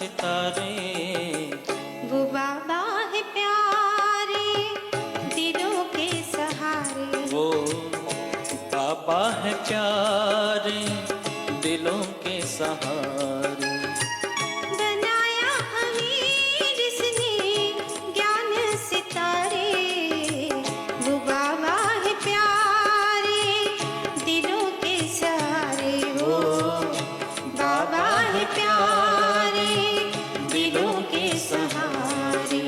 सितारे। वो बाबा है प्यारे दिलों के सहारे। वो बाबा है प्यारे दिलों के सहारे। बनाया हमें जिसने ज्ञान सितारे। वो बाबा है प्यारे दिलों के सहारे। वो बाबा है प्यारे दिलों के सहारे।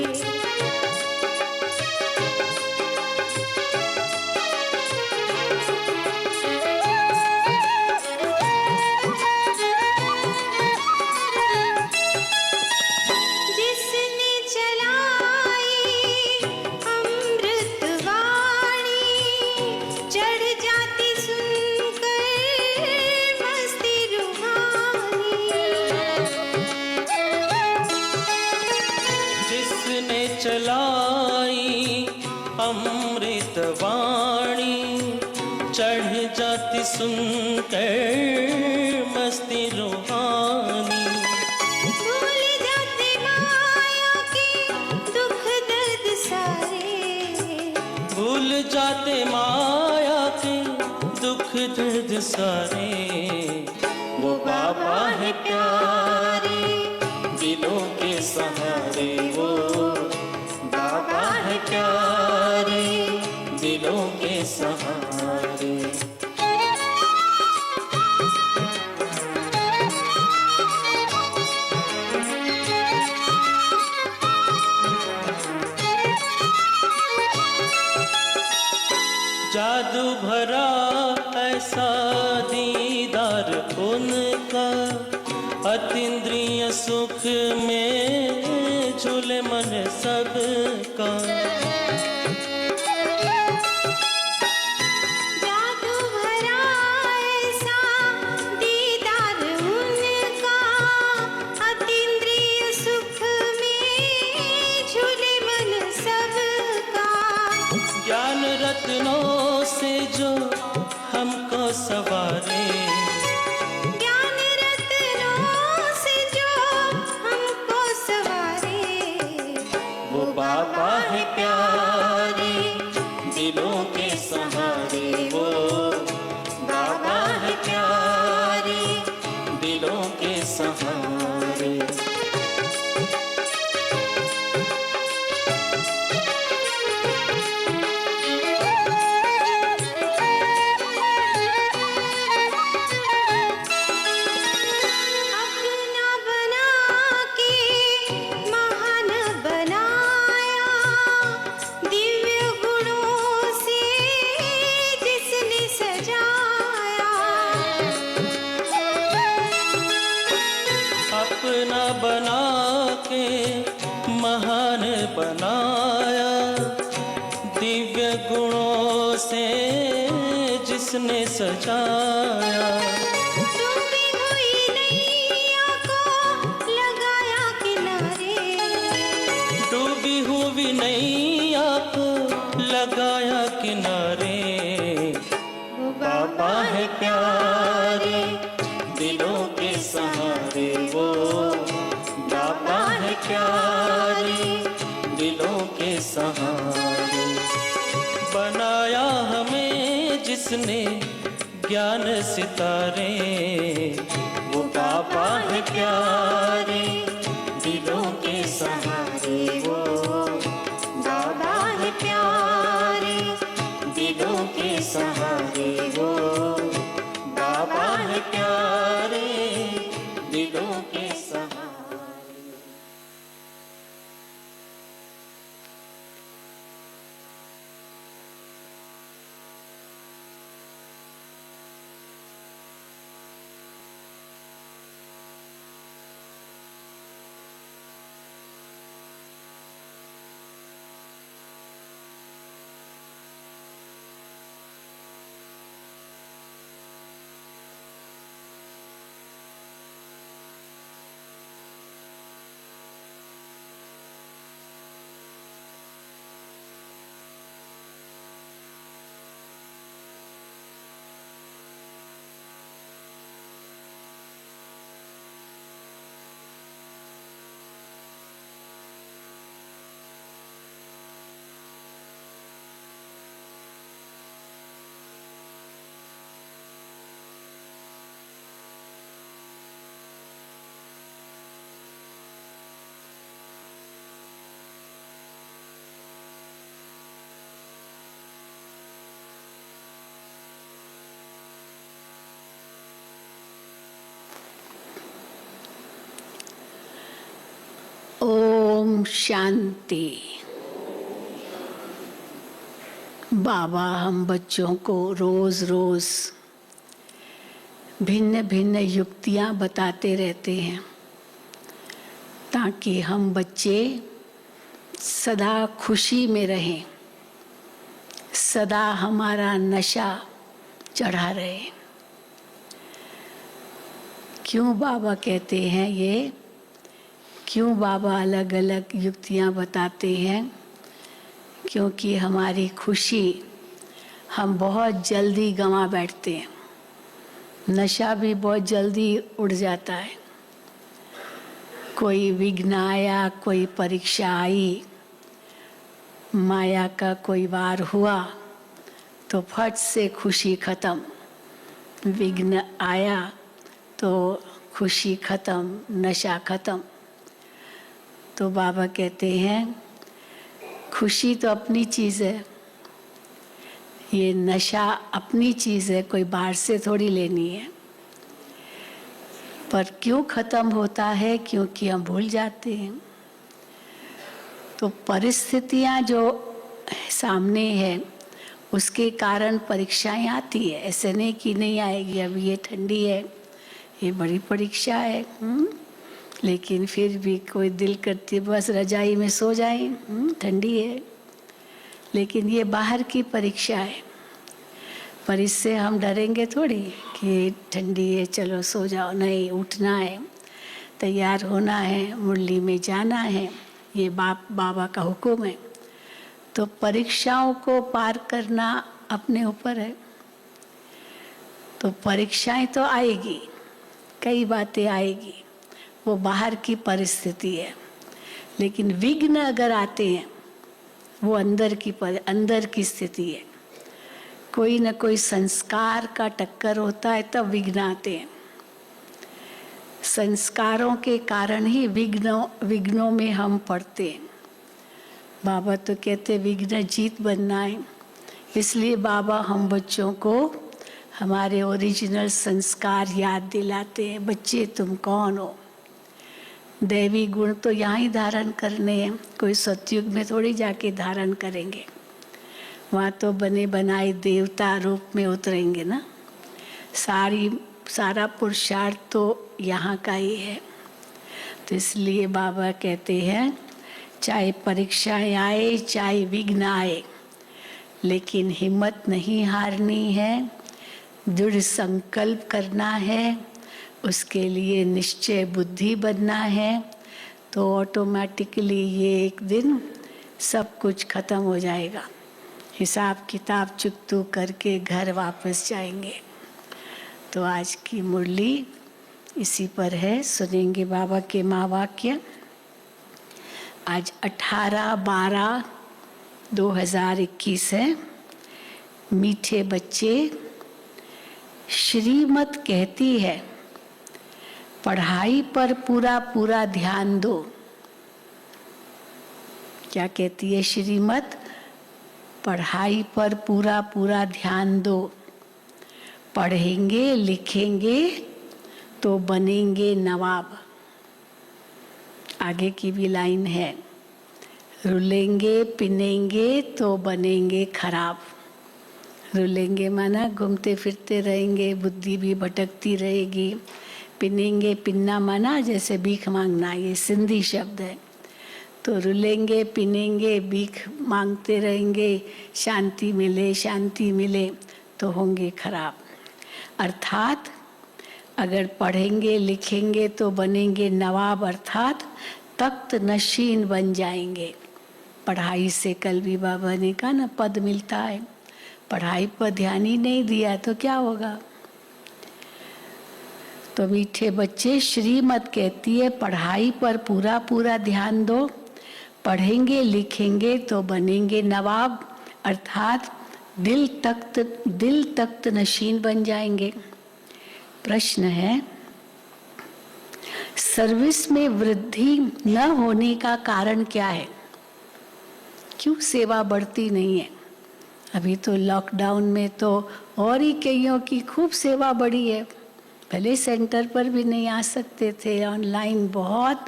जिसने चलाई अमृत वाणी चढ़ जाती सुनकर मस्ती रूहानी। जिसने चलाई अमृत वाणी चढ़ जाती सुनकर मस्ती रूहानी। भूल जाते माया के दुख दर्द सारे। भूल जाते माया के दुख दर्द सारे। वो बाबा है प्यारे दिलों के सहारे। वो बाबा है प्यारे दिलों के सहारे। जादू भरा ऐसा दीदार उनका अतीन्द्रिय सुख में झूले मन सबका। जादू भरा ऐसा दीदार उनका अतीन्द्रिय सुख में झूले मन सबका। ज्ञान रत्नों से जो हमको सवारे। ज्ञान रत्नों से जो हमको सवारे। वो बाबा है प्यारे दिलों के सहारे। वो बाबा है प्यारे दिलों के सहारे। अपना बना के महान बनाया दिव्य गुणों से जिसने सजाया। अपना बना के महान बनाया दिव्य गुणों से जिसने सजाया। डूबी हुई नैया को लगाया किनारे। डूबी हुई नैया को लगाया किनारे। वो बाबा है प्यारे दिलों के सहारे। वो बाबा है प्यारे दिलों के सहारे। बनाया हमें जिसने ज्ञान सितारे। वो बाबा है प्यारे दिलों के सहारे। वो बाबा है प्यारे दिलों के सहारे। वो बाबा है प्यारे दिलों के सहारे। शांति। बाबा हम बच्चों को रोज रोज भिन्न भिन्न युक्तियां बताते रहते हैं ताकि हम बच्चे सदा खुशी में रहें, सदा हमारा नशा चढ़ा रहे। क्यों बाबा कहते हैं ये? क्यों बाबा अलग अलग युक्तियां बताते हैं? क्योंकि हमारी खुशी हम बहुत जल्दी गंवा बैठते हैं, नशा भी बहुत जल्दी उड़ जाता है। कोई विघ्न आया, कोई परीक्षा आई, माया का कोई वार हुआ तो फट से खुशी खत्म। विघ्न आया तो खुशी खत्म, नशा खत्म। तो बाबा कहते हैं खुशी तो अपनी चीज़ है, ये नशा अपनी चीज़ है, कोई बाहर से थोड़ी लेनी है। पर क्यों खत्म होता है? क्योंकि हम भूल जाते हैं। तो परिस्थितियाँ जो सामने है उसके कारण परीक्षाएं आती है। ऐसे नहीं कि नहीं आएगी, अभी ये ठंडी है, ये बड़ी परीक्षा है, लेकिन फिर भी कोई दिल करती है बस रजाई में सो जाए, ठंडी है। लेकिन ये बाहर की परीक्षा है, पर इससे हम डरेंगे थोड़ी कि ठंडी है चलो सो जाओ। नहीं, उठना है, तैयार होना है, मुरली में जाना है, ये बाबा का हुक्म है। तो परीक्षाओं को पार करना अपने ऊपर है। तो परीक्षाएं तो आएगी, कई बातें आएगी, वो बाहर की परिस्थिति है। लेकिन विघ्न अगर आते हैं वो अंदर की स्थिति है। कोई न कोई संस्कार का टक्कर होता है तब विघ्न आते हैं। संस्कारों के कारण ही विघ्नों में हम पड़ते हैं। बाबा तो कहते विघ्न जीत बनना है। इसलिए बाबा हम बच्चों को हमारे ओरिजिनल संस्कार याद दिलाते हैं। बच्चे तुम कौन हो? दैवी गुण तो यहाँ ही धारण करने हैं, कोई सतयुग में थोड़ी जाके धारण करेंगे। वहाँ तो बने बनाए देवता रूप में उतरेंगे ना। सारा पुरुषार्थ तो यहाँ का ही है। तो इसलिए बाबा कहते हैं चाहे परीक्षाएं आए, चाहे विघ्न आए, लेकिन हिम्मत नहीं हारनी है, दृढ़ संकल्प करना है, उसके लिए निश्चय बुद्धि बनना है। तो ऑटोमेटिकली ये एक दिन सब कुछ खत्म हो जाएगा। हिसाब किताब चुकतू करके घर वापस जाएंगे। तो आज की मुरली इसी पर है। सुनेंगे बाबा के महावाक्य। आज 18/12/2021 है। मीठे बच्चे, श्रीमत कहती है पढ़ाई पर पूरा पूरा ध्यान दो। क्या कहती है श्रीमत? पढ़ाई पर पूरा पूरा ध्यान दो। पढ़ेंगे लिखेंगे तो बनेंगे नवाब। आगे की भी लाइन है, रुलेंगे पिनेंगे तो बनेंगे खराब। रुलेंगे माना घूमते फिरते रहेंगे, बुद्धि भी भटकती रहेगी। पिनेंगे, पिन्ना माना जैसे भीख मांगना, ये सिंधी शब्द है। तो रुलेंगे पिनेंगे, भीख मांगते रहेंगे, शांति मिले तो होंगे खराब। अर्थात अगर पढ़ेंगे लिखेंगे तो बनेंगे नवाब, अर्थात तख्त नशीन बन जाएंगे। पढ़ाई से कल भी बाबा ने कहा ना पद मिलता है। पढ़ाई पर ध्यान ही नहीं दिया तो क्या होगा? तो मीठे बच्चे, श्रीमत कहती है पढ़ाई पर पूरा पूरा ध्यान दो। पढ़ेंगे लिखेंगे तो बनेंगे नवाब, अर्थात दिल तख्त नशीन बन जाएंगे। प्रश्न है, सर्विस में वृद्धि न होने का कारण क्या है? क्यों सेवा बढ़ती नहीं है? अभी तो लॉकडाउन में तो और ही कईयों की खूब सेवा बढ़ी है। भले सेंटर पर भी नहीं आ सकते थे, ऑनलाइन बहुत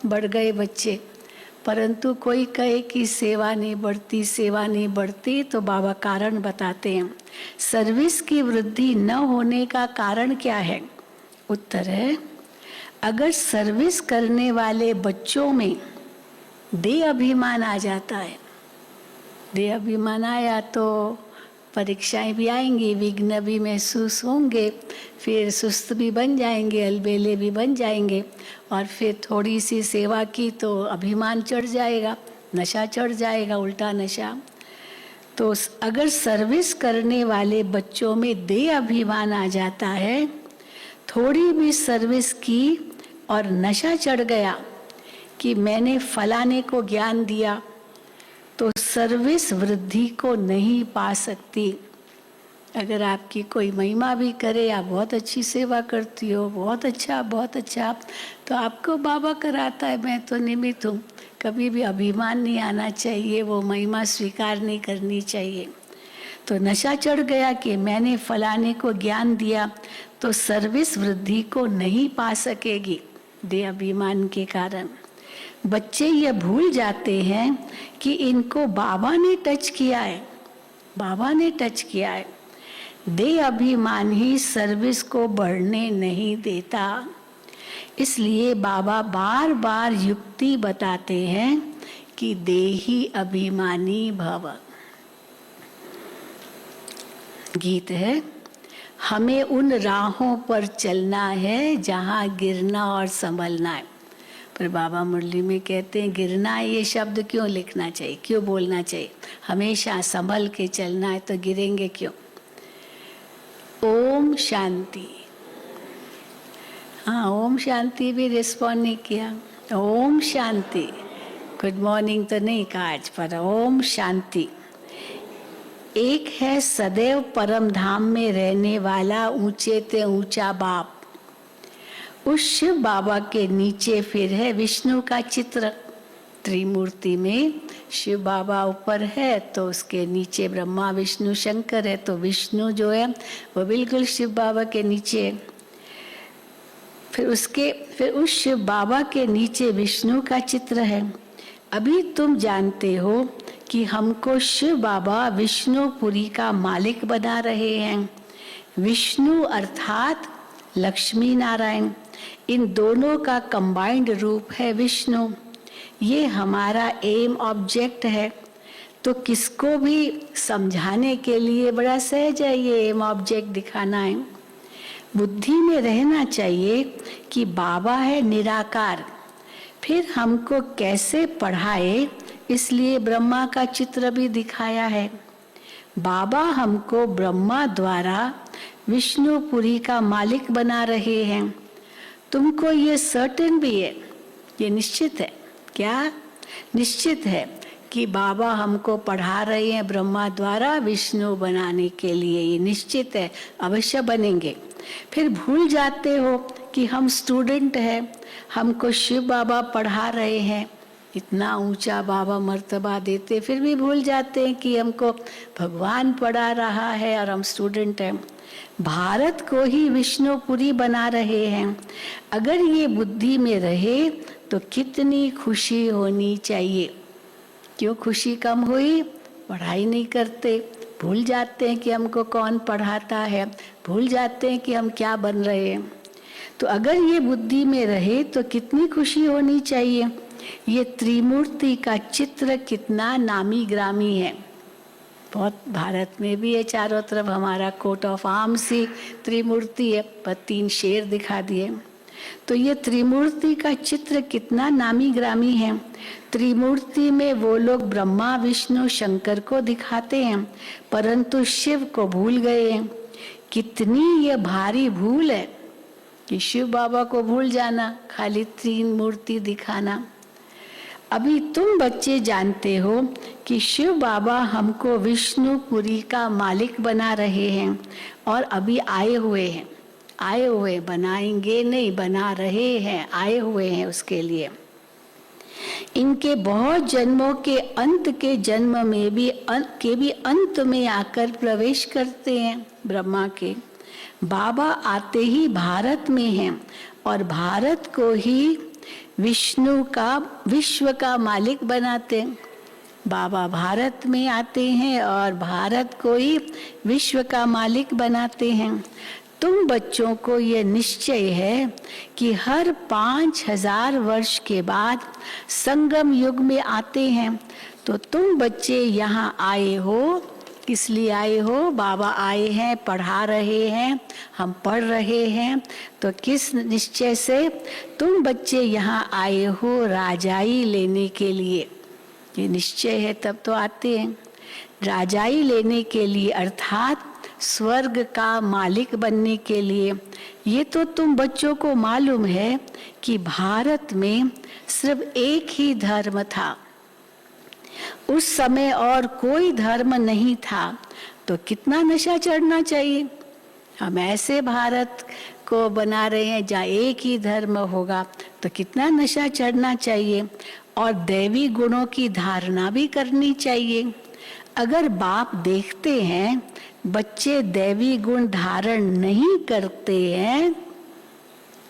बढ़ गए बच्चे, परंतु कोई कहे कि सेवा नहीं बढ़ती, सेवा नहीं बढ़ती, तो बाबा कारण बताते हैं। सर्विस की वृद्धि न होने का कारण क्या है? उत्तर है, अगर सर्विस करने वाले बच्चों में देह अभिमान आ जाता है, देह अभिमान आया तो परीक्षाएं भी आएंगी, विघ्न भी महसूस होंगे, फिर सुस्त भी बन जाएंगे, अलबेले भी बन जाएंगे, और फिर थोड़ी सी सेवा की तो अभिमान चढ़ जाएगा, नशा चढ़ जाएगा, उल्टा नशा। तो अगर सर्विस करने वाले बच्चों में देह अभिमान आ जाता है, थोड़ी भी सर्विस की और नशा चढ़ गया कि मैंने फलाने को ज्ञान दिया, तो सर्विस वृद्धि को नहीं पा सकती। अगर आपकी कोई महिमा भी करे, आप बहुत अच्छी सेवा करती हो, बहुत अच्छा, तो आपको बाबा कराता है, मैं तो निमित्त हूँ। कभी भी अभिमान नहीं आना चाहिए, वो महिमा स्वीकार नहीं करनी चाहिए। तो नशा चढ़ गया कि मैंने फलाने को ज्ञान दिया, तो सर्विस वृद्धि को नहीं पा सकेगी देह अभिमान के कारण। बच्चे ये भूल जाते हैं कि इनको बाबा ने टच किया है, बाबा ने टच किया है। देह अभिमान ही सर्विस को बढ़ने नहीं देता। इसलिए बाबा बार बार युक्ति बताते हैं कि देही अभिमानी भव। गीत है, हमें उन राहों पर चलना है जहाँ गिरना और संभलना है। पर बाबा मुरली में कहते हैं गिरना है, ये शब्द क्यों लिखना चाहिए, क्यों बोलना चाहिए? हमेशा संभल के चलना है, तो गिरेंगे क्यों? ओम शांति। हाँ, ओम शांति भी रिस्पॉन्ड नहीं किया। ओम शांति, गुड मॉर्निंग तो नहीं कहा आज, पर ओम शांति। एक है सदैव परम धाम में रहने वाला ऊंचे ते ऊंचा बाप। उस शिव बाबा के नीचे फिर है विष्णु का चित्र। त्रिमूर्ति में शिव बाबा ऊपर है, तो उसके नीचे ब्रह्मा विष्णु शंकर है, तो विष्णु जो है वो बिल्कुल शिव बाबा के नीचे। फिर उस शिव बाबा के नीचे विष्णु का चित्र है। अभी तुम जानते हो कि हमको शिव बाबा विष्णुपुरी का मालिक बना रहे हैं। विष्णु अर्थात लक्ष्मी नारायण, इन दोनों का कंबाइंड रूप है विष्णु। ये हमारा एम ऑब्जेक्ट है। तो किसको भी समझाने के लिए बड़ा सहज है ये एम ऑब्जेक्ट दिखाना है। बुद्धि में रहना चाहिए कि बाबा है निराकार, फिर हमको कैसे पढ़ाए, इसलिए ब्रह्मा का चित्र भी दिखाया है। बाबा हमको ब्रह्मा द्वारा विष्णुपुरी का मालिक बना रहे हैं। तुमको ये सर्टेन भी है, ये निश्चित है। क्या निश्चित है कि बाबा हमको पढ़ा रहे हैं ब्रह्मा द्वारा विष्णु बनाने के लिए, ये निश्चित है, अवश्य बनेंगे। फिर भूल जाते हो कि हम स्टूडेंट हैं, हमको शिव बाबा पढ़ा रहे हैं, इतना ऊंचा बाबा मर्तबा देते, फिर भी भूल जाते हैं कि हमको भगवान पढ़ा रहा है और हम स्टूडेंट हैं। भारत को ही विष्णुपुरी बना रहे हैं। अगर ये बुद्धि में रहे तो कितनी खुशी होनी चाहिए। क्यों खुशी कम हुई? पढ़ाई नहीं करते, भूल जाते हैं कि हमको कौन पढ़ाता है, भूल जाते हैं कि हम क्या बन रहे हैं। तो अगर ये बुद्धि में रहे तो कितनी खुशी होनी चाहिए। ये त्रिमूर्ति का चित्र कितना नामी ग्रामी है, बहुत भारत में भी है, चारों तरफ हमारा कोट ऑफ आर्म्स ही त्रिमूर्ति है, पर 3 शेर दिखा दिए। तो ये त्रिमूर्ति का चित्र कितना नामी ग्रामी है। त्रिमूर्ति में वो लोग ब्रह्मा विष्णु शंकर को दिखाते हैं, परंतु शिव को भूल गए हैं। कितनी ये भारी भूल है कि शिव बाबा को भूल जाना, खाली 3 मूर्ति दिखाना। अभी तुम बच्चे जानते हो कि शिव बाबा हमको विष्णुपुरी का मालिक बना रहे हैं और अभी आए हुए, बनाएंगे नहीं, बना रहे हैं, आए हुए हैं उसके लिए। इनके बहुत जन्मों के अंत के जन्म में भी अंत में आकर प्रवेश करते हैं ब्रह्मा के। बाबा आते ही भारत में हैं और भारत को ही विष्णु का विश्व का मालिक बनाते हैं। बाबा भारत में आते हैं और भारत को ही विश्व का मालिक बनाते हैं। तुम बच्चों को ये निश्चय है कि हर 5000 वर्ष के बाद संगम युग में आते हैं। तो तुम बच्चे यहाँ आए हो, किस लिए आए हो? बाबा आए हैं, पढ़ा रहे हैं, हम पढ़ रहे हैं। तो किस निश्चय से तुम बच्चे यहाँ आए हो? राजाई लेने के लिए। ये निश्चय है तब तो आते हैं। राजाई लेने के लिए अर्थात स्वर्ग का मालिक बनने के लिए। ये तो तुम बच्चों को मालूम है कि भारत में सिर्फ एक ही धर्म था। उस समय और कोई धर्म नहीं था। तो कितना नशा चढ़ना चाहिए। हम ऐसे भारत को बना रहे हैं जहाँ एक ही धर्म होगा, तो कितना नशा चढ़ना चाहिए। और दैवी गुणों की धारणा भी करनी चाहिए। अगर बाप देखते हैं बच्चे दैवी गुण धारण नहीं करते हैं,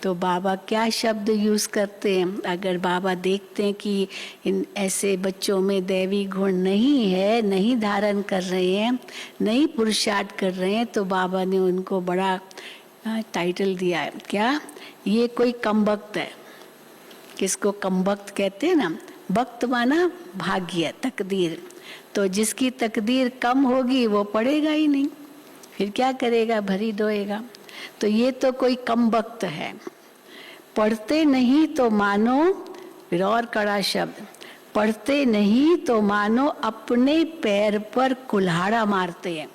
तो बाबा क्या शब्द यूज करते हैं? अगर बाबा देखते हैं कि इन ऐसे बच्चों में दैवी गुण नहीं है, नहीं धारण कर रहे हैं, नहीं पुरुषार्थ कर रहे हैं, तो बाबा ने उनको बड़ा टाइटल दिया है। क्या? ये कोई कमबख्त है। किसको कमबख्त कहते हैं ना? वक्त माना भाग्य, तकदीर। तो जिसकी तकदीर कम होगी वो पढ़ेगा ही नहीं, फिर क्या करेगा? भरी ढोएगा। तो ये तो कोई कमबख्त है। पढ़ते नहीं तो मानो, फिर और कड़ा शब्द, पढ़ते नहीं तो मानो अपने पैर पर कुल्हाड़ा मारते हैं,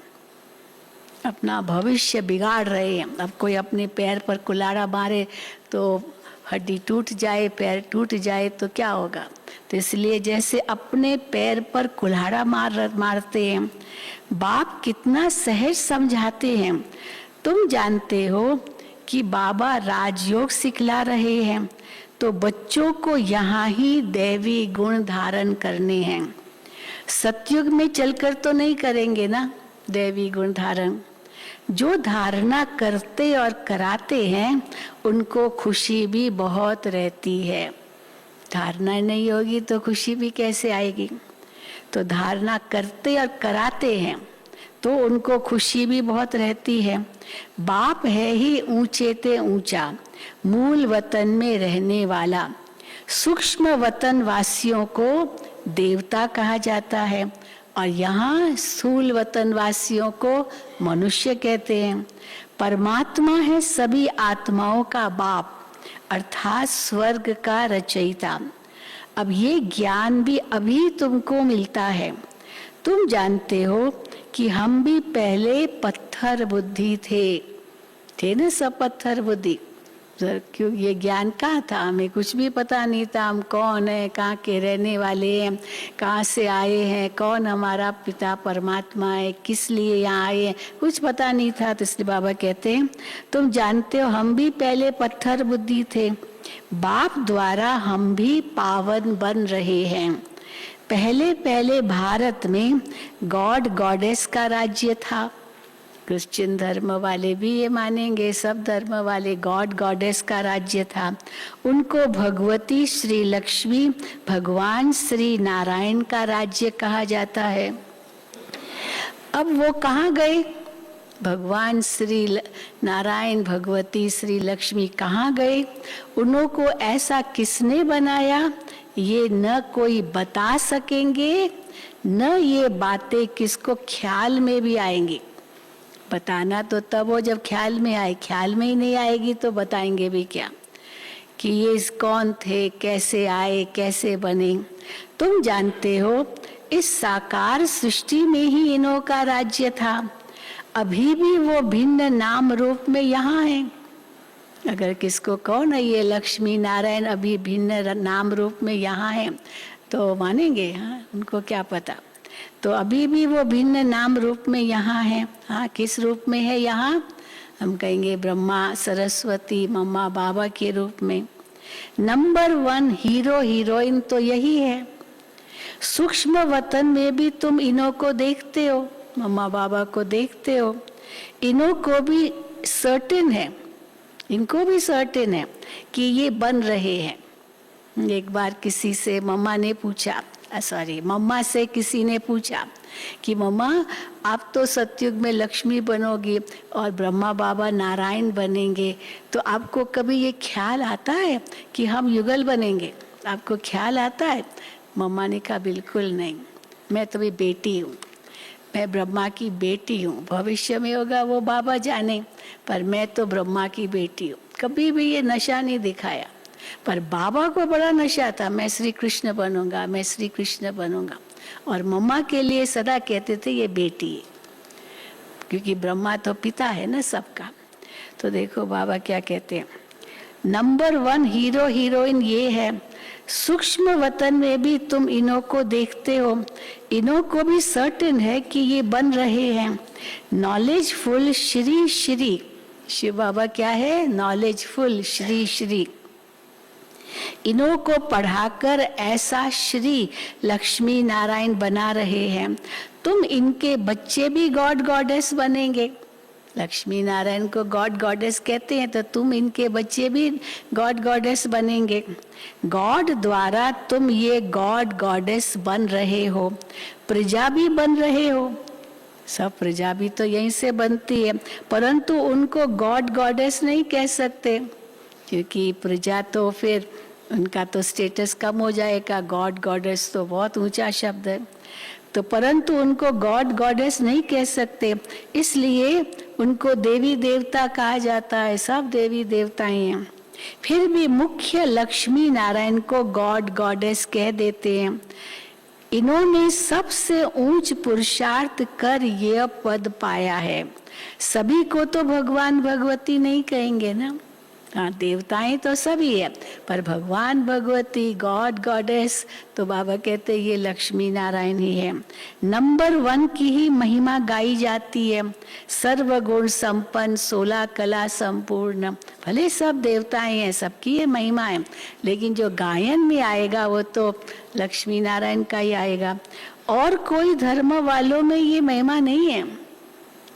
अपना भविष्य बिगाड़ रहे हैं। अब कोई अपने पैर पर कुल्हाड़ा मारे तो हड्डी टूट जाए, पैर टूट जाए तो क्या होगा? तो इसलिए जैसे अपने पैर पर कुल्हाड़ा मारते हैं। बाप कितना सहज समझाते हैं। तुम जानते हो कि बाबा राजयोग सिखला रहे हैं, तो बच्चों को यहाँ ही दैवी गुण धारण करने हैं। सतयुग में चलकर तो नहीं करेंगे ना दैवी गुण धारण। जो धारणा करते और कराते हैं उनको खुशी भी बहुत रहती है। धारणा नहीं होगी तो खुशी भी कैसे आएगी? तो धारणा करते और कराते हैं तो उनको खुशी भी बहुत रहती है। बाप है ही ऊंचे ते ऊंचा, मूल वतन में रहने वाला। सूक्ष्म वतन वासियों को देवता कहा जाता है और यहाँ स्थूल वतन वासियों को मनुष्य कहते हैं। परमात्मा है सभी आत्माओं का बाप, अर्थात स्वर्ग का रचयिता। अब ये ज्ञान भी अभी तुमको मिलता है। तुम जानते हो कि हम भी पहले पत्थर बुद्धि थे ना, सब पत्थर बुद्धि। क्यों? ये ज्ञान कहाँ था? हमें कुछ भी पता नहीं था। हम कौन है, कहाँ के रहने वाले हैं, कहाँ से आए हैं, कौन हमारा पिता परमात्मा है, किस लिए यहाँ आए हैं, कुछ पता नहीं था। तो इसलिए बाबा कहते हैं तुम जानते हो हम भी पहले पत्थर बुद्धि थे। बाप द्वारा हम भी पावन बन रहे हैं। पहले पहले भारत में गॉड गॉडेस का राज्य था। क्रिश्चियन धर्म वाले भी ये मानेंगे, सब धर्म वाले गॉड गॉडेस का राज्य था। उनको भगवती श्री लक्ष्मी, भगवान श्री नारायण का राज्य कहा जाता है। अब वो कहाँ गए? भगवान श्री नारायण, भगवती श्री लक्ष्मी कहाँ गए? उन्हों को ऐसा किसने बनाया ये न कोई बता सकेंगे, न ये बातें किसको ख्याल में भी आएंगी। बताना तो तब हो जब ख्याल में आए, ख्याल में ही नहीं आएगी तो बताएंगे भी क्या कि ये कौन थे, कैसे आए, कैसे बने। तुम जानते हो इस साकार सृष्टि में ही इन्हों का राज्य था। अभी भी वो भिन्न नाम रूप में यहाँ है। अगर किसको कौन है ये लक्ष्मी नारायण अभी भिन्न नाम रूप में यहाँ है तो मानेंगे? हाँ, उनको क्या पता। तो अभी भी वो भिन्न नाम रूप में यहाँ है। हाँ, किस रूप में है यहाँ? हम कहेंगे ब्रह्मा, सरस्वती, मम्मा, बाबा के रूप में। नंबर 1 हीरो हीरोइन तो यही है। सूक्ष्म वतन में भी तुम इन्हों को देखते हो, मम्मा बाबा को देखते हो। इन्हों को भी सर्टेन है, इनको भी सर्टेन है कि ये बन रहे हैं। एक बार किसी से मम्मा ने पूछा, मम्मा से किसी ने पूछा कि मम्मा आप तो सतयुग में लक्ष्मी बनोगी और ब्रह्मा बाबा नारायण बनेंगे, तो आपको कभी ये ख्याल आता है कि हम युगल बनेंगे? आपको ख्याल आता है? मम्मा ने कहा बिल्कुल नहीं, मैं तो भी बेटी हूँ, मैं ब्रह्मा की बेटी हूँ, भविष्य में होगा वो बाबा जाने, पर मैं तो ब्रह्मा की बेटी हूँ। कभी भी ये नशा नहीं दिखाया, पर बाबा को बड़ा नशा था, मैं श्री कृष्ण बनूंगा, मैं श्री कृष्ण बनूंगा। और मम्मा के लिए सदा कहते थे ये बेटी है, क्योंकि ब्रह्मा तो पिता है ना सबका। तो देखो बाबा क्या कहते हैं, नंबर 1 हीरो हीरोइन ये है, सूक्ष्म वतन में भी तुम इन्हों को देखते हो, इन्हों को भी सर्टेन है कि ये बन रहे हैं नॉलेजफुल श्री श्री। शिव बाबा क्या है? नॉलेजफुल श्री श्री। इन्हों को पढ़ाकर ऐसा श्री लक्ष्मी नारायण बना रहे हैं, तुम इनके बच्चे भी गॉड गॉडेस बनेंगे। लक्ष्मी नारायण को गॉड गॉडेस कहते हैं, तो तुम इनके बच्चे भी गॉड गॉडेस बनेंगे। गॉड द्वारा तुम ये गॉड गॉडेस बन रहे हो, प्रजा भी बन रहे हो। सब प्रजा भी तो यहीं से बनती है, परंतु उनको गॉड गॉडेस नहीं कह सकते, क्योंकि प्रजा तो फिर उनका तो स्टेटस कम हो जाएगा। गॉड गॉडेस तो बहुत ऊंचा शब्द है, तो परंतु उनको गॉड गॉडेस नहीं कह सकते, इसलिए उनको देवी देवता कहा जाता है। सब देवी देवता ही हैं, फिर भी मुख्य लक्ष्मी नारायण को गॉड गॉडेस कह देते हैं। इन्होंने सबसे ऊंच पुरुषार्थ कर यह पद पाया है। सभी को तो भगवान भगवती नहीं कहेंगे ना, हाँ देवताएं तो सभी है, पर भगवान भगवती गॉड गॉडेस तो बाबा कहते ये लक्ष्मी नारायण ही है। नंबर 1 की ही महिमा गाई जाती है, सर्वगुण संपन्न 16 कला संपूर्ण। भले सब देवताएं हैं, सबकी ये महिमा है, लेकिन जो गायन में आएगा वो तो लक्ष्मी नारायण का ही आएगा। और कोई धर्म वालों में ये महिमा नहीं है,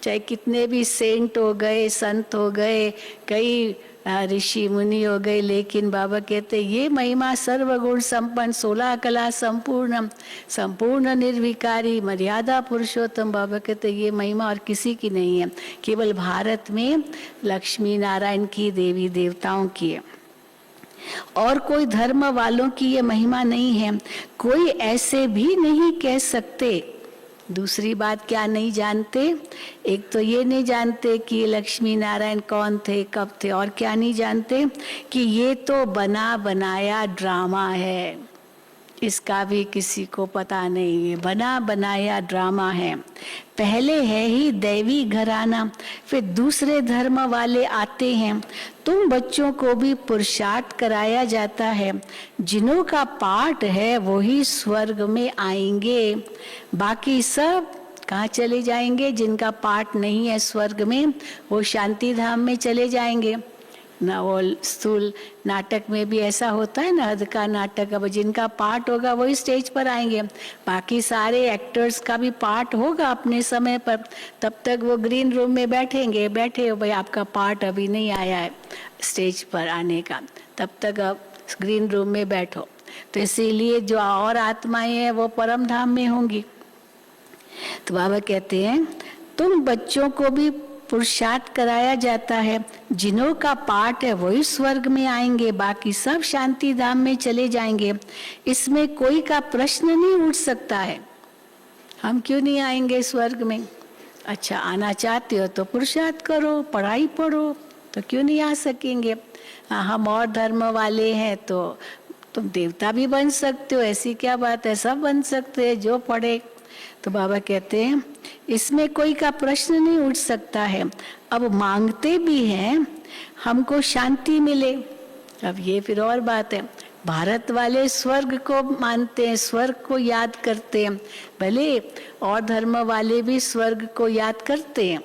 चाहे कितने भी सेंट हो गए, संत हो गए, कई ऋषि मुनि हो गए, लेकिन बाबा कहते ये महिमा सर्वगुण संपन्न 16 कला संपूर्ण संपूर्ण निर्विकारी मर्यादा पुरुषोत्तम। बाबा कहते ये महिमा और किसी की नहीं है, केवल भारत में लक्ष्मी नारायण की, देवी देवताओं की है, और कोई धर्म वालों की ये महिमा नहीं है। कोई ऐसे भी नहीं कह सकते। दूसरी बात क्या नहीं जानते, एक तो ये नहीं जानते कि लक्ष्मी नारायण कौन थे, कब थे, और क्या नहीं जानते कि ये तो बना बनाया ड्रामा है। इसका भी किसी को पता नहीं है, बना बनाया ड्रामा है। पहले है ही दैवी घराना, फिर दूसरे धर्म वाले आते हैं। तुम बच्चों को भी पुरुषार्थ कराया जाता है, जिन्हों का पाठ है वही स्वर्ग में आएंगे, बाकी सब कहाँ चले जाएंगे? जिनका पाठ नहीं है स्वर्ग में, वो शांति धाम में चले जाएंगे ना। वो स्थूल नाटक में भी ऐसा होता है ना, हद का नाटक, अब जिनका पार्ट होगा वही स्टेज पर आएंगे, बाकी सारे एक्टर्स का भी पार्ट होगा अपने समय पर, तब तक वो ग्रीन रूम में बैठेंगे, बैठे हो भाई आपका पार्ट अभी नहीं आया है स्टेज पर आने का, तब तक अब ग्रीन रूम में बैठो। तो इसीलिए जो और आत्माएं हैं वो परम धाम में होंगी। तो बाबा कहते हैं तुम बच्चों को भी पुरुषार्थ कराया जाता है, जिन्हों का पाठ है वही स्वर्ग में आएंगे, बाकी सब शांति धाम में चले जाएंगे। इसमें कोई का प्रश्न नहीं उठ सकता है, हम क्यों नहीं आएंगे स्वर्ग में? अच्छा आना चाहते हो तो पुरुषार्थ करो, पढ़ाई पढ़ो, तो क्यों नहीं आ सकेंगे? हम और धर्म वाले हैं तो तुम देवता भी बन सकते हो, ऐसी क्या बात है, सब बन सकते हैं जो पढ़े। तो बाबा कहते हैं इसमें कोई का प्रश्न नहीं उठ सकता है। अब मांगते भी हैं हमको शांति मिले, अब ये फिर और बात है। भारत वाले स्वर्ग को मानते हैं, स्वर्ग को याद करते हैं, भले और धर्म वाले भी स्वर्ग को याद करते हैं,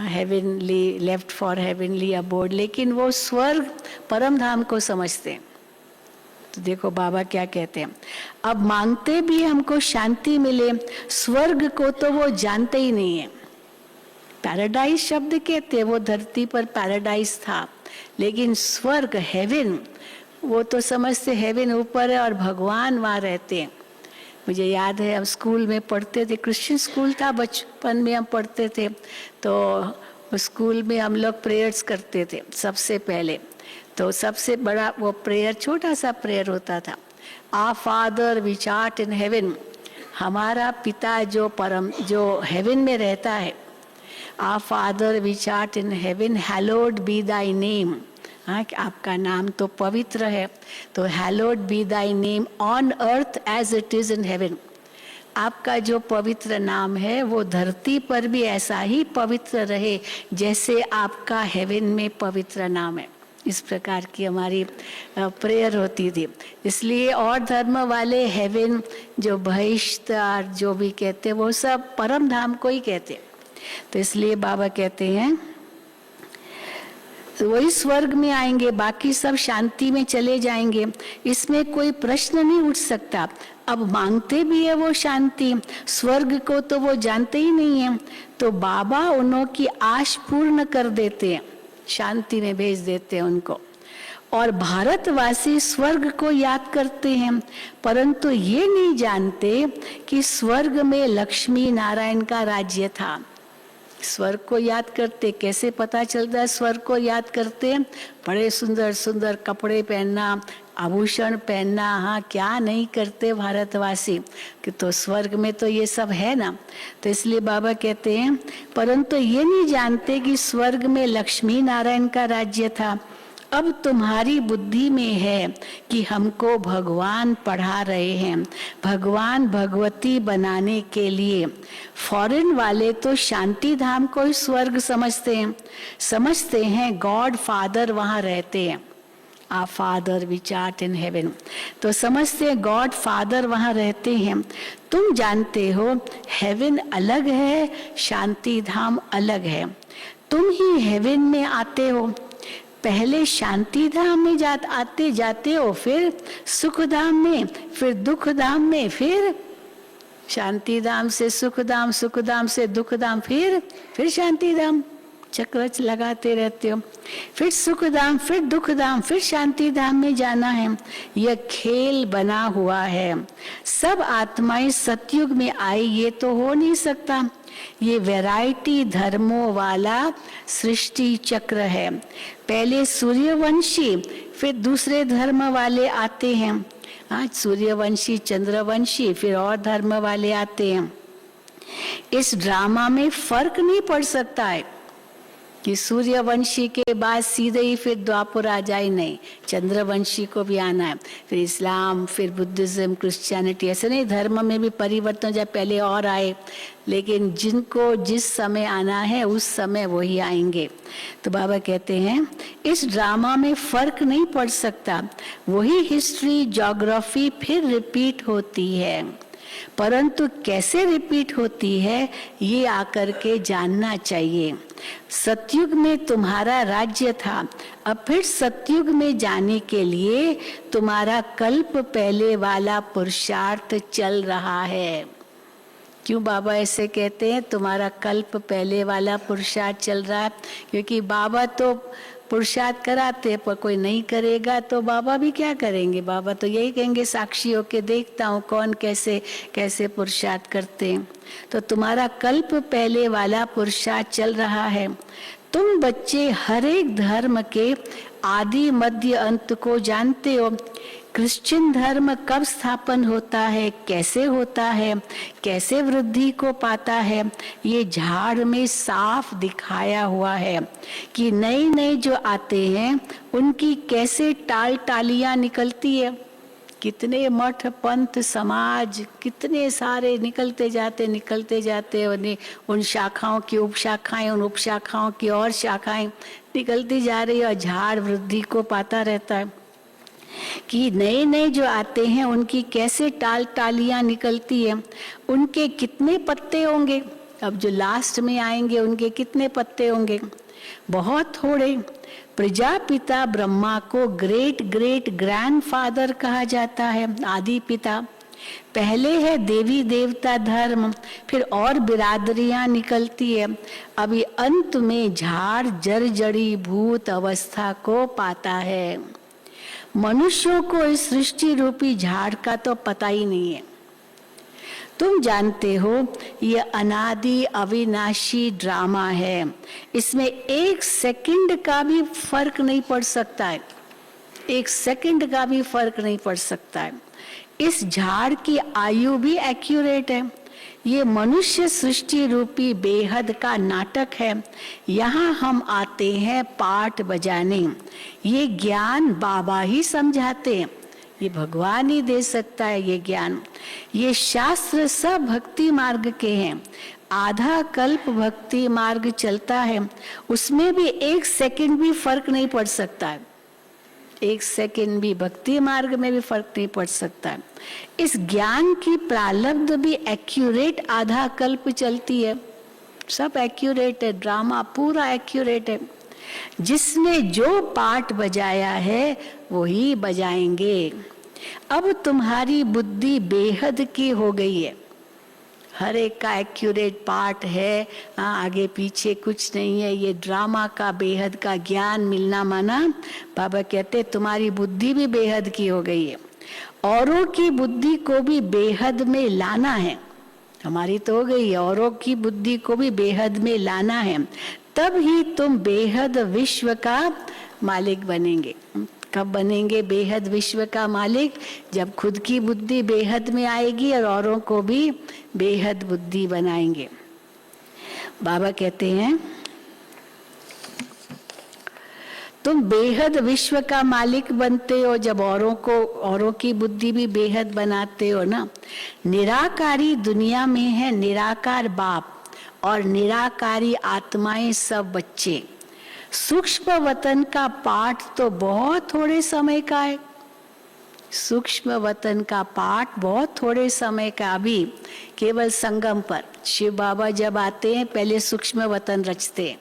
heavenly left for heavenly abode, लेकिन वो स्वर्ग परम धाम को समझते हैं। तो देखो बाबा क्या कहते हैं, अब मांगते भी हमको शांति मिले, स्वर्ग को तो वो जानते ही नहीं है। पैराडाइज शब्द कहते हैं, वो धरती पर पैराडाइज था, लेकिन स्वर्ग हेवन वो तो समझते हेवन ऊपर है और भगवान वहाँ रहते हैं। मुझे याद है हम स्कूल में पढ़ते थे, क्रिश्चियन स्कूल था, बचपन में हम पढ़ते थे, तो स्कूल में हम लोग प्रेयर्स करते थे सबसे पहले। तो सबसे बड़ा वो प्रेयर, छोटा सा प्रेयर होता था, our father which art in heaven, हमारा पिता जो परम जो हेवन में रहता है, our father which art in heaven hallowed be thy name, हाँ कि आपका नाम तो पवित्र है, तो hallowed be thy name on earth as it is in heaven, आपका जो पवित्र नाम है वो धरती पर भी ऐसा ही पवित्र रहे जैसे आपका हेवन में पवित्र नाम है। इस प्रकार की हमारी प्रेयर होती थी। इसलिए और धर्म वाले हेवन जो बहिष्ठ जो भी कहते वो सब परम धाम को ही कहते। तो इसलिए बाबा कहते हैं वही स्वर्ग में आएंगे, बाकी सब शांति में चले जाएंगे, इसमें कोई प्रश्न नहीं उठ सकता। अब मांगते भी है वो शांति, स्वर्ग को तो वो जानते ही नहीं है, तो बाबा उन्हों की आश पूर्ण कर देते हैं, शांति में भेज देते हैं उनको। और भारतवासी स्वर्ग को याद करते हैं, परंतु ये नहीं जानते कि स्वर्ग में लक्ष्मी नारायण का राज्य था। स्वर्ग को याद करते, कैसे पता चलता है स्वर्ग को याद करते हैं? बड़े सुंदर सुंदर कपड़े पहनना, आभूषण पहनना, हाँ क्या नहीं करते भारतवासी, कि तो स्वर्ग में तो ये सब है ना। तो इसलिए बाबा कहते हैं परंतु ये नहीं जानते कि स्वर्ग में लक्ष्मी नारायण का राज्य था। अब तुम्हारी बुद्धि में है कि हमको भगवान पढ़ा रहे हैं, भगवान भगवती बनाने के लिए। फॉरेन वाले तो शांति धाम को ही स्वर्ग समझते हैं गॉड फादर वहाँ रहते हैं, our father which art in heaven, तो समझते हैं गॉड फादर वहाँ रहते हैं। तुम जानते हो हेवन अलग है, शांति धाम अलग है। तुम ही हेवन में आते हो, पहले शांति धाम में आते जाते हो, फिर सुख धाम में, फिर दुख धाम में, फिर शांति धाम से सुख धाम, सुख धाम से दुख धाम, फिर शांति धाम, चक्र लगाते रहते हो। फिर सुख धाम, फिर दुख धाम, फिर शांति धाम में जाना है। यह खेल बना हुआ है। सब आत्माएं सतयुग में आई ये तो हो नहीं सकता। ये वैरायटी धर्मों वाला सृष्टि चक्र है। पहले सूर्यवंशी, फिर दूसरे धर्म वाले आते हैं, आज सूर्यवंशी, चंद्रवंशी, फिर और धर्म वाले आते हैं। इस ड्रामा में फर्क नहीं पड़ सकता है कि सूर्यवंशी के बाद सीधे ही फिर द्वापर आ जाए, नहीं, चंद्रवंशी को भी आना है, फिर इस्लाम, फिर बुद्धिज्म, क्रिश्चियनिटी, ऐसे नहीं, धर्म में भी परिवर्तन जब पहले और आए, लेकिन जिनको जिस समय आना है उस समय वही आएंगे। तो बाबा कहते हैं इस ड्रामा में फर्क नहीं पड़ सकता, वही हिस्ट्री ज्योग्राफी फिर रिपीट होती है, परंतु कैसे रिपीट होती है ये आकर के जानना चाहिए। सतयुग में तुम्हारा राज्य था, अब फिर सतयुग में जाने के लिए तुम्हारा कल्प पहले वाला पुरुषार्थ चल रहा है। क्यों बाबा ऐसे कहते हैं तुम्हारा कल्प पहले वाला पुरुषार्थ चल रहा है? क्योंकि बाबा तो पुरुषार्थ कराते, पर कोई नहीं करेगा तो बाबा भी क्या करेंगे? बाबा तो यही कहेंगे साक्षी होके देखता हूँ कौन कैसे कैसे पुरुषार्थ करते हैं। तो तुम्हारा कल्प पहले वाला पुरुषार्थ चल रहा है। तुम बच्चे हर एक धर्म के आदि मध्य अंत को जानते हो। क्रिश्चियन धर्म कब स्थापन होता है, कैसे होता है, कैसे वृद्धि को पाता है, ये झाड़ में साफ दिखाया हुआ है कि नए नए जो आते हैं उनकी कैसे टाल टालियां निकलती है। कितने मठ पंथ समाज कितने सारे निकलते जाते उन शाखाओं की उपशाखाएं, उन उपशाखाओं की और शाखाएं निकलती जा रही है, और झाड़ वृद्धि को पाता रहता है कि नए नए जो आते हैं उनकी कैसे टाल टालियां निकलती है, उनके कितने पत्ते होंगे। अब जो लास्ट में आएंगे उनके कितने पत्ते होंगे? बहुत थोड़े। प्रजापिता ब्रह्मा को ग्रेट ग्रेट ग्रैंडफादर कहा जाता है, आदि पिता। पहले है देवी देवता धर्म, फिर और बिरादरियां निकलती है। अभी अंत में झाड़ जर्जरी भूत अवस्था को पाता है। मनुष्यों को इस सृष्टि रूपी झाड़ का तो पता ही नहीं है। तुम जानते हो ये अनादि अविनाशी ड्रामा है, इसमें एक सेकंड का भी फर्क नहीं पड़ सकता है, एक सेकंड का भी फर्क नहीं पड़ सकता है। इस झाड़ की आयु भी एक्यूरेट है। ये मनुष्य सृष्टि रूपी बेहद का नाटक है। यहाँ हम आते हैं पाठ बजाने। ये ज्ञान बाबा ही समझाते हैं, ये भगवान ही दे सकता है ये ज्ञान। ये शास्त्र सब भक्ति मार्ग के हैं। आधा कल्प भक्ति मार्ग चलता है, उसमें भी एक सेकंड भी फर्क नहीं पड़ सकता है, एक सेकंड भी भक्ति मार्ग में भी फर्क नहीं पड़ सकता है। इस ज्ञान की प्रारब्ध भी एक्यूरेट आधा कल्प चलती है, सब एक्यूरेट है, ड्रामा पूरा एक्यूरेट है। जिसने जो पाठ बजाया है वही बजाएंगे। अब तुम्हारी बुद्धि बेहद की हो गई है, हर एक का एक्यूरेट पार्ट है, आगे पीछे कुछ नहीं है। ये ड्रामा का बेहद का ज्ञान मिलना माना, बाबा कहते तुम्हारी बुद्धि भी बेहद की हो गई है। औरों की बुद्धि को भी बेहद में लाना है, हमारी तो हो गई है, औरों की बुद्धि को भी बेहद में लाना है, तब ही तुम बेहद विश्व का मालिक बनेंगे। कब बनेंगे बेहद विश्व का मालिक? जब खुद की बुद्धि बेहद में आएगी और औरों को भी बेहद बुद्धि बनाएंगे। बाबा कहते हैं तुम बेहद विश्व का मालिक बनते हो जब औरों की बुद्धि भी बेहद बनाते हो ना। निराकारी दुनिया में है निराकार बाप और निराकारी आत्माएं सब बच्चे। सूक्ष्म वतन का पाठ तो बहुत थोड़े समय का है, सूक्ष्म वतन का पाठ बहुत थोड़े समय का। अभी केवल संगम पर शिव बाबा जब आते हैं पहले सूक्ष्म वतन रचते हैं,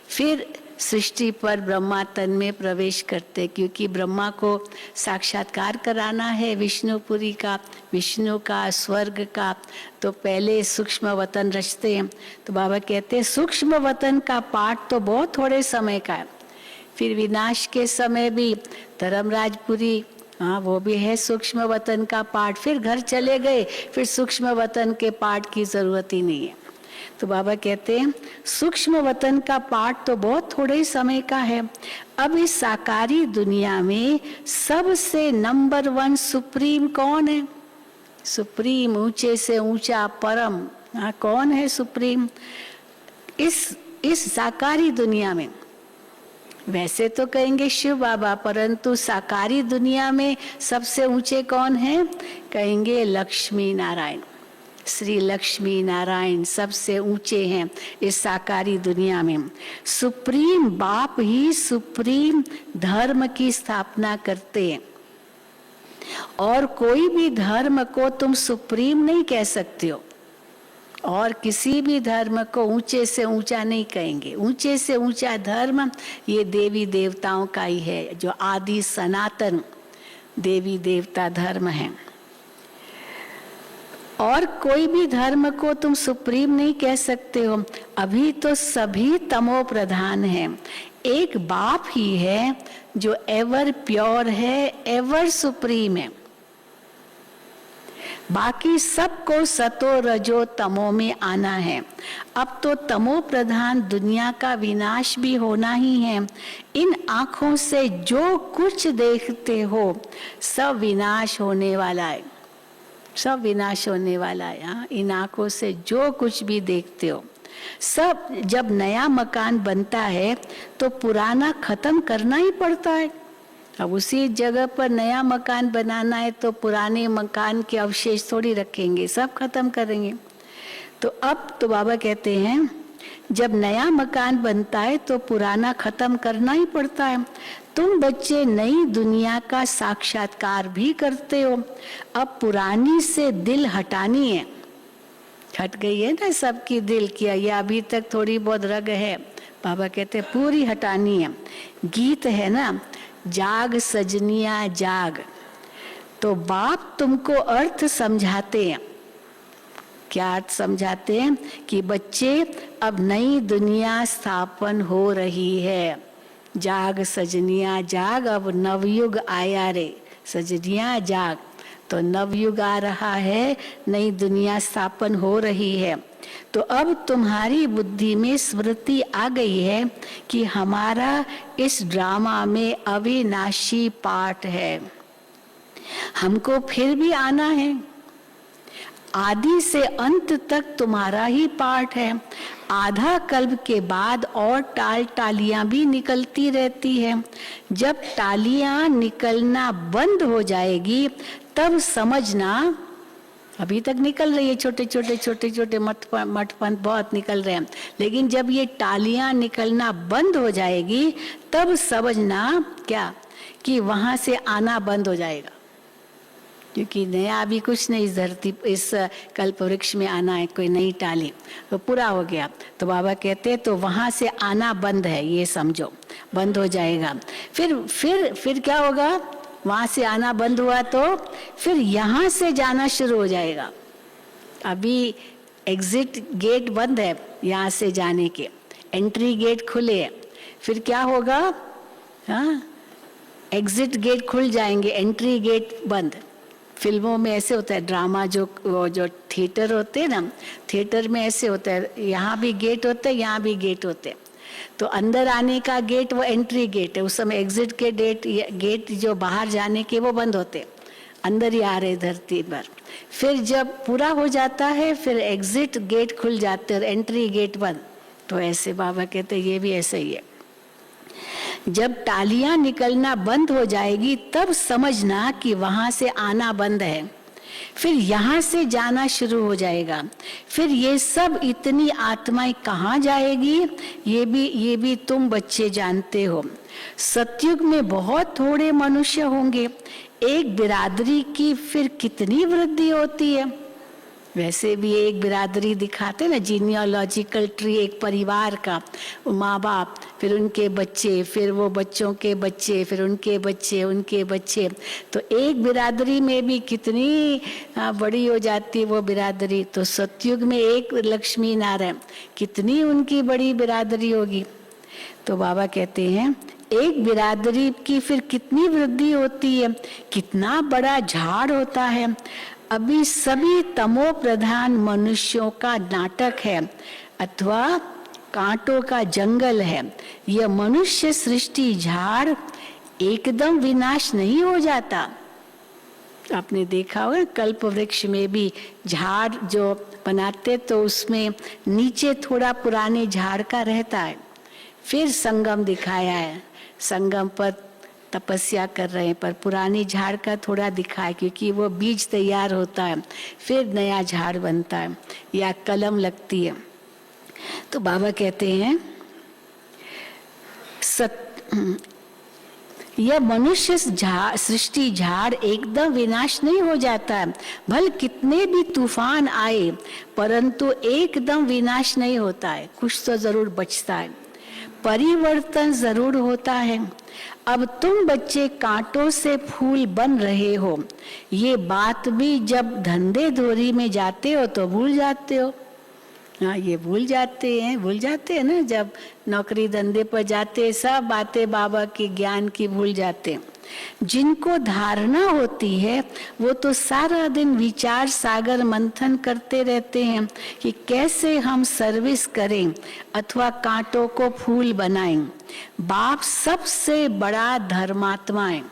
फिर सृष्टि पर ब्रह्मा तन में प्रवेश करते, क्योंकि ब्रह्मा को साक्षात्कार कराना है विष्णुपुरी का, विष्णु का, स्वर्ग का, तो पहले सूक्ष्म वतन रचते हैं। तो बाबा कहते हैं सूक्ष्म वतन का पाठ तो बहुत थोड़े समय का है। फिर विनाश के समय भी धर्मराजपुरी, हाँ वो भी है सूक्ष्म वतन का पाठ। फिर घर चले गए, फिर सूक्ष्म वतन के पाठ की जरूरत ही नहीं है। तो बाबा कहते हैं सूक्ष्म वतन का पाठ तो बहुत थोड़े ही समय का है। अब इस साकारी दुनिया में सबसे नंबर 1 सुप्रीम कौन है? सुप्रीम, ऊंचे से ऊंचा परम, हाँ कौन है सुप्रीम इस साकारी दुनिया में? वैसे तो कहेंगे शिव बाबा, परंतु साकारी दुनिया में सबसे ऊंचे कौन है? कहेंगे लक्ष्मी नारायण। श्री लक्ष्मी नारायण सबसे ऊंचे हैं इस साकारी दुनिया में। सुप्रीम बाप ही सुप्रीम धर्म की स्थापना करते हैं, और कोई भी धर्म को तुम सुप्रीम नहीं कह सकते हो, और किसी भी धर्म को ऊंचे से ऊंचा नहीं कहेंगे। ऊंचे से ऊंचा धर्म ये देवी देवताओं का ही है, जो आदि सनातन देवी देवता धर्म है। और कोई भी धर्म को तुम सुप्रीम नहीं कह सकते हो। अभी तो सभी तमो प्रधान हैं, एक बाप ही है जो एवर प्योर है, एवर सुप्रीम है। बाकी सबको सतो रजो तमो में आना है। अब तो तमो प्रधान दुनिया का विनाश भी होना ही है। इन आंखों से जो कुछ देखते हो सब विनाश होने वाला है, सब विनाश होने वाला है। हाँ, इन आंखों से जो कुछ भी देखते हो सब, जब नया मकान बनता है तो पुराना खत्म करना ही पड़ता है। अब उसी जगह पर नया मकान बनाना है तो पुराने मकान के अवशेष थोड़ी रखेंगे, सब खत्म करेंगे। तो अब तो बाबा कहते हैं जब नया मकान बनता है तो पुराना खत्म करना ही पड़ता है। तुम बच्चे नई दुनिया का साक्षात्कार भी करते हो। अब पुरानी से दिल हटानी है, हट गई है ना सबकी दिल किया, ये अभी तक थोड़ी बहुत रग है। बाबा कहते पूरी हटानी है। गीत है ना, जाग सजनिया जाग, तो बाप तुमको अर्थ समझाते हैं। क्या अर्थ समझाते हैं? कि बच्चे अब नई दुनिया स्थापन हो रही है, जाग सजनिया जाग, अब नवयुग आया रे, सजनिया जाग। तो नवयुग आ रहा है, नई दुनिया स्थापन हो रही है। तो अब तुम्हारी बुद्धि में स्मृति आ गई है कि हमारा इस ड्रामा में अविनाशी पार्ट है, हमको फिर भी आना है। आदि से अंत तक तुम्हारा ही पार्ट है। आधा कल्प के बाद और टालियां भी निकलती रहती है। जब टालियां निकलना बंद हो जाएगी तब समझना, अभी तक निकल रही है, छोटे छोटे मठपंथ बहुत निकल रहे हैं, लेकिन जब ये टालियां निकलना बंद हो जाएगी तब समझना क्या, कि वहां से आना बंद हो जाएगा, क्योंकि नया अभी कुछ नहीं, इस धरती, इस कल्प वृक्ष में आना है, कोई नई टाली तो पूरा हो गया। तो बाबा कहते हैं तो वहां से आना बंद है, ये समझो, बंद हो जाएगा। फिर क्या होगा, वहां से आना बंद हुआ तो फिर यहां से जाना शुरू हो जाएगा। अभी एग्जिट गेट बंद है, यहाँ से जाने के, एंट्री गेट खुले हैं, फिर क्या होगा, हाँ, एग्जिट गेट खुल जाएंगे, एंट्री गेट बंद। फिल्मों में ऐसे होता है, ड्रामा जो थिएटर होते हैं ना, थिएटर में ऐसे होता है, यहाँ भी गेट होते हैं, यहाँ भी गेट होते हैं। तो अंदर आने का गेट वो एंट्री गेट है, उस समय एग्जिट के गेट जो बाहर जाने के वो बंद होते, अंदर ही आ रहे धरती पर। फिर जब पूरा हो जाता है फिर एग्जिट गेट खुल जाते और एंट्री गेट बंद। तो ऐसे बाबा कहते ये भी ऐसे ही है, जब टालियां निकलना बंद हो जाएगी तब समझना कि वहां से आना बंद है, फिर यहाँ से जाना शुरू हो जाएगा। फिर ये सब इतनी आत्माएं कहाँ जाएगी, ये भी तुम बच्चे जानते हो। सतयुग में बहुत थोड़े मनुष्य होंगे, एक बिरादरी की फिर कितनी वृद्धि होती है। वैसे भी एक बिरादरी दिखाते ना, जीनियोलॉजिकल ट्री, एक परिवार का, माँ बाप, फिर उनके बच्चे, फिर वो बच्चों के बच्चे, फिर उनके बच्चे, उनके बच्चे। तो एक बिरादरी में भी कितनी बड़ी हो जाती है वो बिरादरी। तो सतयुग में एक लक्ष्मी नारायण, कितनी उनकी बड़ी बिरादरी होगी। तो बाबा कहते हैं एक बिरादरी की फिर कितनी वृद्धि होती है, कितना बड़ा झाड़ होता है। अभी सभी तमो प्रधान मनुष्यों का नाटक है अथवा कांटों का जंगल है। यह मनुष्य सृष्टि झाड़ एकदम विनाश नहीं हो जाता। आपने देखा होगा कल्प वृक्ष में भी झाड़ जो बनाते तो उसमें नीचे थोड़ा पुराने झाड़ का रहता है। फिर संगम दिखाया है, संगम पर तपस्या कर रहे हैं, पर पुरानी झाड़ का थोड़ा दिखाए, क्योंकि वो बीज तैयार होता है, फिर नया झाड़ बनता है या कलम लगती है। तो बाबा कहते हैं यह मनुष्य सृष्टि झाड़ एकदम विनाश नहीं हो जाता है, भले कितने भी तूफान आए परंतु एकदम विनाश नहीं होता है, कुछ तो जरूर बचता है, परिवर्तन जरूर होता है। अब तुम बच्चे कांटों से फूल बन रहे हो, ये बात भी जब धंधे धोरी में जाते हो तो भूल जाते हो। हाँ, ये भूल जाते हैं ना, जब नौकरी धंधे पर जाते हैं सब बातें बाबा के ज्ञान की भूल जाते हैं। जिनको धारणा होती है वो तो सारा दिन विचार सागर मंथन करते रहते हैं कि कैसे हम सर्विस करें अथवा कांटों को फूल बनाएं। बाप सबसे बड़ा धर्मात्मा है,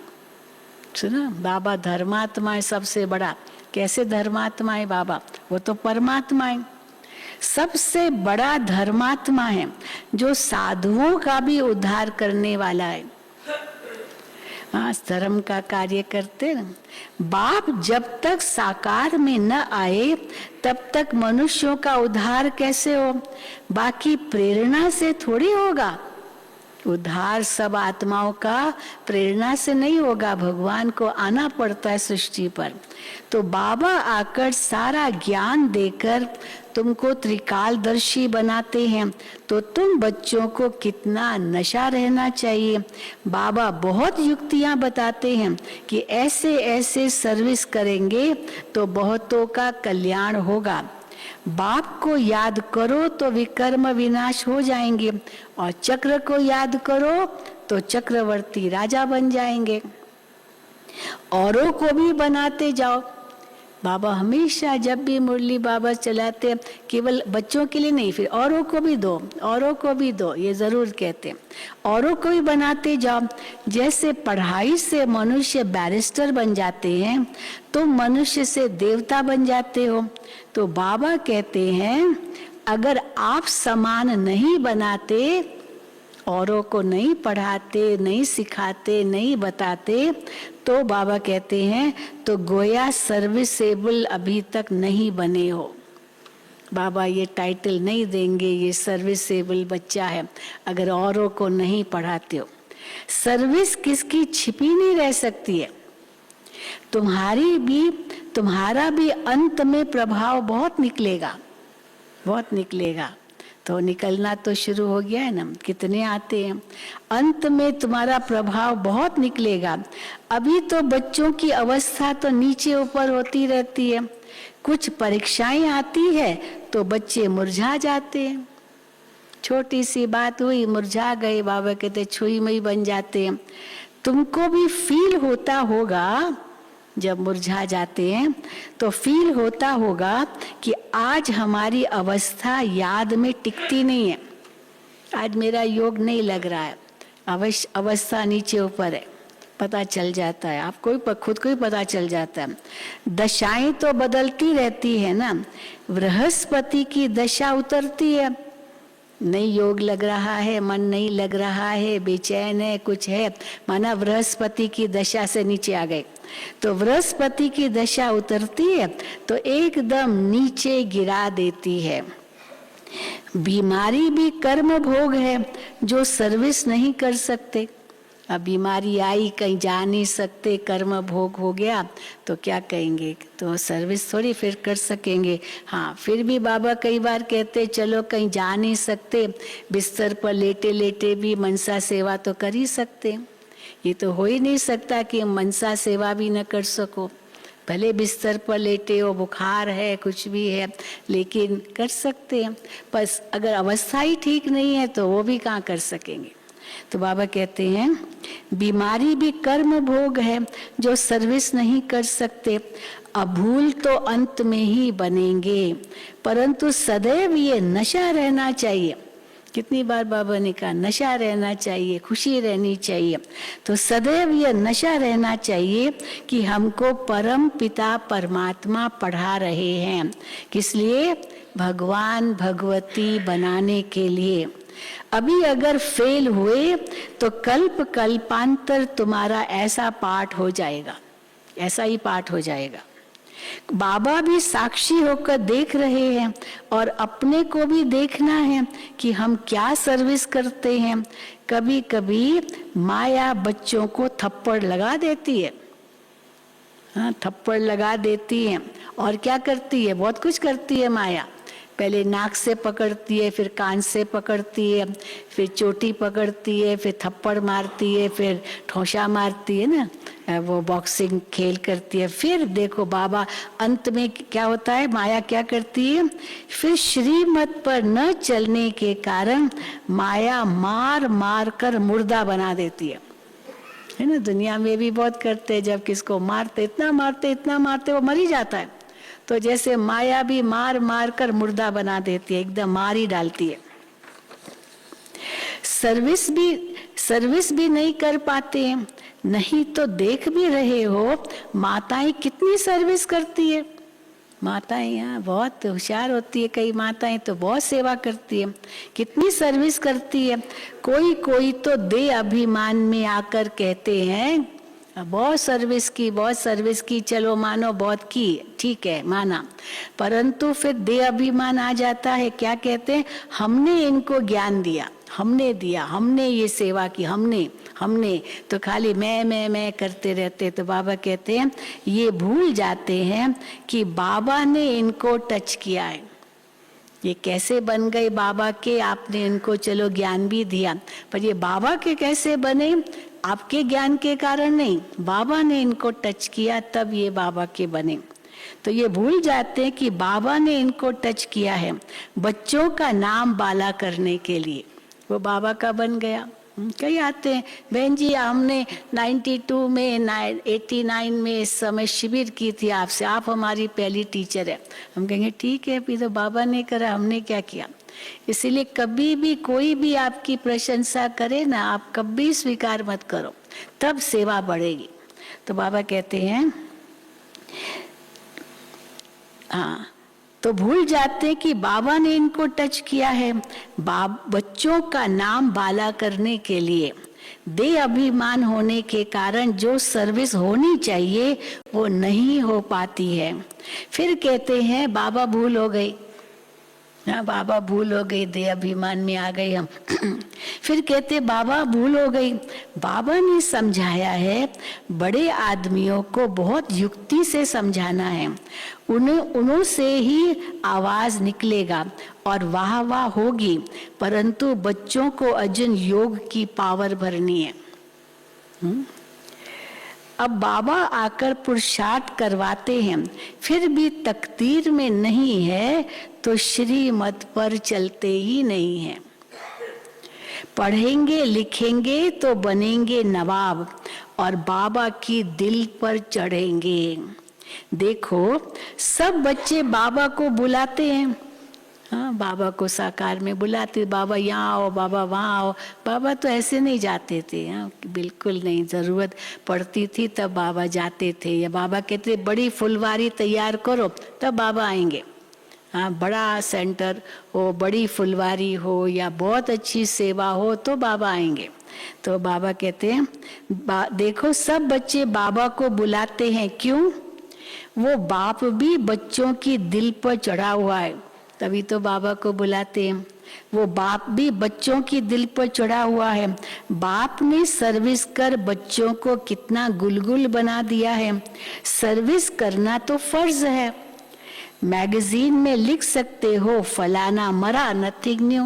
सुना, बाबा धर्मात्मा है सबसे बड़ा। कैसे धर्मात्मा है बाबा, वो तो परमात्मा है, सबसे बड़ा धर्मात्मा है जो साधुओं का भी उद्धार करने वाला है। हाँ, धर्म का कार्य करते ना। बाप जब तक साकार में न आए तब तक मनुष्यों का उद्धार कैसे हो, बाकी प्रेरणा से थोड़ी होगा। उद्धार सब आत्माओं का प्रेरणा से नहीं होगा, भगवान को आना पड़ता है सृष्टि पर। तो बाबा आकर सारा ज्ञान देकर तुमको त्रिकालदर्शी बनाते हैं, तो तुम बच्चों को कितना नशा रहना चाहिए। बाबा बहुत युक्तियां बताते हैं कि ऐसे ऐसे सर्विस करेंगे तो बहुतों का कल्याण होगा। बाप को याद करो तो विकर्म विनाश हो जाएंगे, और चक्र को याद करो तो चक्रवर्ती राजा बन जाएंगे। औरों को भी बनाते जाओ। बाबा हमेशा जब भी मुरली बाबा चलाते केवल बच्चों के लिए नहीं, फिर औरों को भी दो, औरों को भी दो, ये जरूर कहते हैं। औरों को भी बनाते जाओ। जैसे पढ़ाई से मनुष्य बैरिस्टर बन जाते हैं तो मनुष्य से देवता बन जाते हो। तो बाबा कहते हैं अगर आप समान नहीं बनाते, औरों को नहीं पढ़ाते, नहीं सिखाते, नहीं बताते, तो बाबा कहते हैं तो गोया सर्विसेबल अभी तक नहीं बने हो। बाबा ये टाइटल नहीं देंगे, ये सर्विसेबल बच्चा है अगर औरों को नहीं पढ़ाते हो। सर्विस किसकी छिपी नहीं रह सकती है। तुम्हारा भी अंत में प्रभाव बहुत निकलेगा, बहुत निकलेगा। तो निकलना तो शुरू हो गया है ना, कितने आते हैं। अंत में तुम्हारा प्रभाव बहुत निकलेगा। अभी तो बच्चों की अवस्था तो नीचे ऊपर होती रहती है। कुछ परीक्षाएं आती है तो बच्चे मुरझा जाते हैं। छोटी सी बात हुई, मुरझा गए, बाबा कहते छुई मई बन जाते हैं। तुमको भी फील होता होगा जब मुरझा जाते हैं, तो फील होता होगा कि आज हमारी अवस्था याद में टिकती नहीं है, आज मेरा योग नहीं लग रहा है, अवस्था नीचे ऊपर है, पता चल जाता है। आपको भी खुद को ही पता चल जाता है। दशाएं तो बदलती रहती है ना। बृहस्पति की दशा उतरती है, नहीं योग लग रहा है, मन नहीं लग रहा है, बेचैन है, कुछ है, माना बृहस्पति की दशा से नीचे आ गए। तो बृहस्पति की दशा उतरती है तो एकदम नीचे गिरा देती है। बीमारी भी कर्म भोग है जो सर्विस नहीं कर सकते। अब बीमारी आई, कहीं जा नहीं सकते, कर्म भोग हो गया तो क्या कहेंगे, तो सर्विस थोड़ी फिर कर सकेंगे। हाँ, फिर भी बाबा कई बार कहते चलो कहीं जा नहीं सकते, बिस्तर पर लेटे लेटे भी मनसा सेवा तो कर ही सकते। ये तो हो ही नहीं सकता कि मनसा सेवा भी न कर सको। भले बिस्तर पर लेटे हो, बुखार है, कुछ भी है, लेकिन कर सकते हैं। बस अगर अवस्था ही ठीक नहीं है तो वो भी कहाँ कर सकेंगे। तो बाबा कहते हैं बीमारी भी कर्म भोग है जो सर्विस नहीं कर सकते। अभूल तो अंत में ही बनेंगे, परंतु सदैव ये नशा रहना चाहिए। कितनी बार बाबा ने कहा नशा रहना चाहिए, खुशी रहनी चाहिए। तो सदैव ये नशा रहना चाहिए कि हमको परम पिता परमात्मा पढ़ा रहे हैं। किस लिए? भगवान भगवती बनाने के लिए। अभी अगर फेल हुए तो कल्प कल्पांतर तुम्हारा ऐसा पाठ हो जाएगा, ऐसा ही पाठ हो जाएगा। बाबा भी साक्षी होकर देख रहे हैं और अपने को भी देखना है कि हम क्या सर्विस करते हैं। कभी कभी माया बच्चों को थप्पड़ लगा देती है, हाँ, थप्पड़ लगा देती है। और क्या करती है? बहुत कुछ करती है माया। पहले नाक से पकड़ती है, फिर कान से पकड़ती है, फिर चोटी पकड़ती है, फिर थप्पड़ मारती है, फिर ठोसा मारती है ना, वो बॉक्सिंग खेल करती है। फिर देखो बाबा अंत में क्या होता है, माया क्या करती है, फिर श्रीमत पर न चलने के कारण माया मार मार कर मुर्दा बना देती है ना। दुनिया में भी बहुत करते हैं, जब किसको मारते, इतना मारते वो मर ही जाता है। तो जैसे माया भी मार मार कर मुर्दा बना देती है, एकदम मार ही डालती है। सर्विस भी नहीं कर पाते हैं। नहीं तो देख भी रहे हो माताएं कितनी सर्विस करती है। माताएं यहाँ बहुत होशियार होती है, कई माताएं तो बहुत सेवा करती है, कितनी सर्विस करती है। कोई तो दे अभिमान में आकर कहते हैं बहुत सर्विस की, चलो मानो बहुत की, ठीक है माना, परंतु फिर दे अभिमान आ जाता है। क्या कहते हैं? हमने इनको ज्ञान दिया, हमने ये सेवा की, हमने तो खाली मैं करते रहते। तो बाबा कहते हैं ये भूल जाते हैं कि बाबा ने इनको टच किया है। ये कैसे बन गए बाबा के? आपने इनको चलो ज्ञान भी दिया, पर ये बाबा के कैसे बने? आपके ज्ञान के कारण नहीं, बाबा ने इनको टच किया तब ये बाबा के बने। तो ये भूल जाते हैं कि बाबा ने इनको टच किया है बच्चों का नाम बाला करने के लिए, वो बाबा का बन गया। कई आते हैं, बहन जी हमने 92 में 89 में इस समय शिविर की थी आपसे, आप हमारी पहली टीचर है। हम कहेंगे ठीक है, अभी तो बाबा ने करा, हमने क्या किया। इसीलिए कभी भी कोई भी आपकी प्रशंसा करे ना, आप कभी स्वीकार मत करो, तब सेवा बढ़ेगी। तो बाबा कहते हैं हाँ, तो भूल जाते कि बाबा ने इनको टच किया है। बच्चों का नाम बाला करने के लिए दे अभिमान होने के कारण जो सर्विस होनी चाहिए वो नहीं हो पाती है। फिर कहते हैं बाबा भूल हो गई, हाँ बाबा भूल हो गई, दे अभिमान में आ गए हम। फिर कहते बाबा भूल हो गई। बाबा ने समझाया है, बड़े आदमियों को बहुत युक्ति से समझाना है, उन्हों से ही आवाज निकलेगा और वाह वाह होगी, परंतु बच्चों को अर्जुन योग की पावर भरनी है। अब बाबा आकर पुरुषार्थ करवाते हैं, फिर भी तकदीर में नहीं है तो श्रीमत पर चलते ही नहीं है। पढ़ेंगे लिखेंगे तो बनेंगे नवाब और बाबा की दिल पर चढ़ेंगे। देखो सब बच्चे बाबा को बुलाते हैं, हाँ बाबा को साकार में बुलाते, बाबा यहाँ आओ, बाबा वहाँ आओ। बाबा तो ऐसे नहीं जाते थे, हाँ बिल्कुल नहीं, जरूरत पड़ती थी तब बाबा जाते थे, या बाबा कहते बड़ी फुलवारी तैयार करो तब बाबा आएंगे। हाँ बड़ा सेंटर हो, बड़ी फुलवारी हो या बहुत अच्छी सेवा हो तो बाबा आएंगे। तो बाबा कहते हैं देखो सब बच्चे बाबा को बुलाते हैं, क्यों? वो बाप भी बच्चों की दिल पर चढ़ा हुआ है, तभी तो बाबा को बुलाते हैं। वो बाप भी बच्चों की दिल पर चढ़ा हुआ है। बाप ने सर्विस कर बच्चों को कितना गुलगुल बना दिया है। सर्विस करना तो फर्ज है। मैगजीन में लिख सकते हो फलाना मरा, नथिंग न्यू,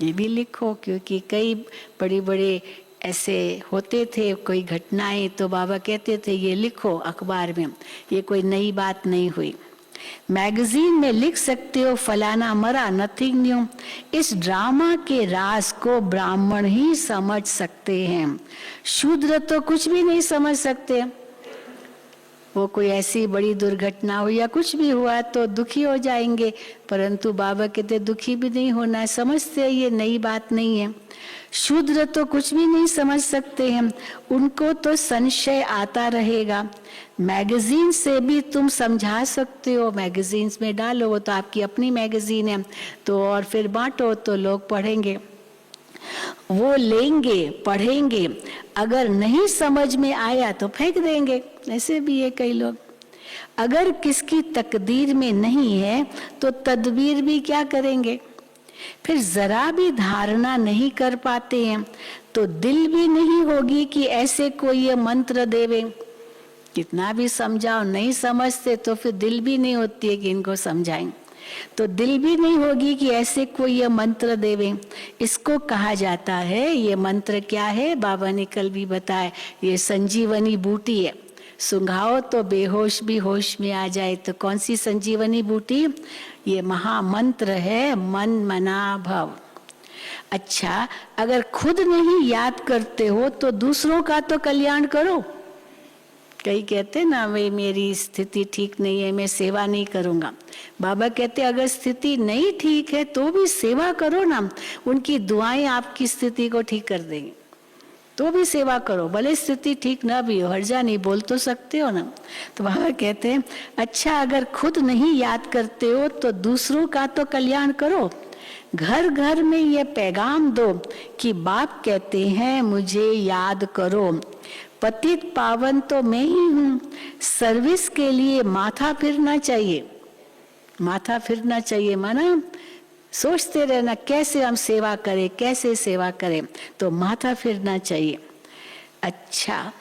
ये भी लिखो, क्योंकि कई बड़े बड़े ऐसे होते थे कोई घटनाएं, तो बाबा कहते थे ये लिखो अखबार में, ये कोई नई बात नहीं हुई। मैगजीन में लिख सकते हो फलाना मरा, नथिंग न्यू। इस ड्रामा के राज को ब्राह्मण ही समझ सकते हैं, शूद्र तो कुछ भी नहीं समझ सकते। वो कोई ऐसी बड़ी दुर्घटना हो या कुछ भी हुआ तो दुखी हो जाएंगे, परंतु बाबा कहते दुखी भी नहीं होना है, समझते हैं ये नई बात नहीं है। शूद्र तो कुछ भी नहीं समझ सकते हैं, उनको तो संशय आता रहेगा। मैगजीन से भी तुम समझा सकते हो, मैगजीन्स में डालो, वो तो आपकी अपनी मैगजीन है, तो और फिर बांटो तो लोग पढ़ेंगे, वो लेंगे पढ़ेंगे, अगर नहीं समझ में आया तो फेंक देंगे, ऐसे भी है कई लोग। अगर किसकी तकदीर में नहीं है तो तदबीर भी क्या करेंगे। फिर जरा भी धारणा नहीं कर पाते हैं तो दिल भी नहीं होगी कि ऐसे कोई ये मंत्र देवे। कितना भी समझाओ नहीं समझते तो फिर दिल भी नहीं होती है कि इनको समझाएं, तो दिल भी नहीं होगी कि ऐसे कोई ये मंत्र देवे। इसको कहा जाता है, ये मंत्र क्या है बाबा ने कल भी बताया, ये संजीवनी बूटी है, सुंघाओ तो बेहोश भी होश में आ जाए। तो कौन सी संजीवनी बूटी? ये महामंत्र है, मन मना भव। अच्छा, अगर खुद नहीं याद करते हो तो दूसरों का तो कल्याण करो। कई कहते ना वे मेरी स्थिति ठीक नहीं है, मैं सेवा नहीं करूंगा। बाबा कहते अगर स्थिति नहीं ठीक है तो भी सेवा करो ना, उनकी दुआएं आपकी स्थिति को ठीक कर देंगी, तो भी सेवा करो, भले स्थिति ठीक ना भी हो, हर्जा नहीं, बोल तो सकते हो ना। तो बाबा कहते हैं अच्छा अगर खुद नहीं याद करते हो तो दूसरों का तो कल्याण करो। घर घर में ये पैगाम दो कि बाप कहते हैं मुझे याद करो, पतित पावन तो मैं ही हूँ, सर्विस के लिए माथा फिरना चाहिए। माथा फिरना चाहिए माना सोचते रहना कैसे हम सेवा करें, कैसे सेवा करें, तो माथा फिरना चाहिए। अच्छा,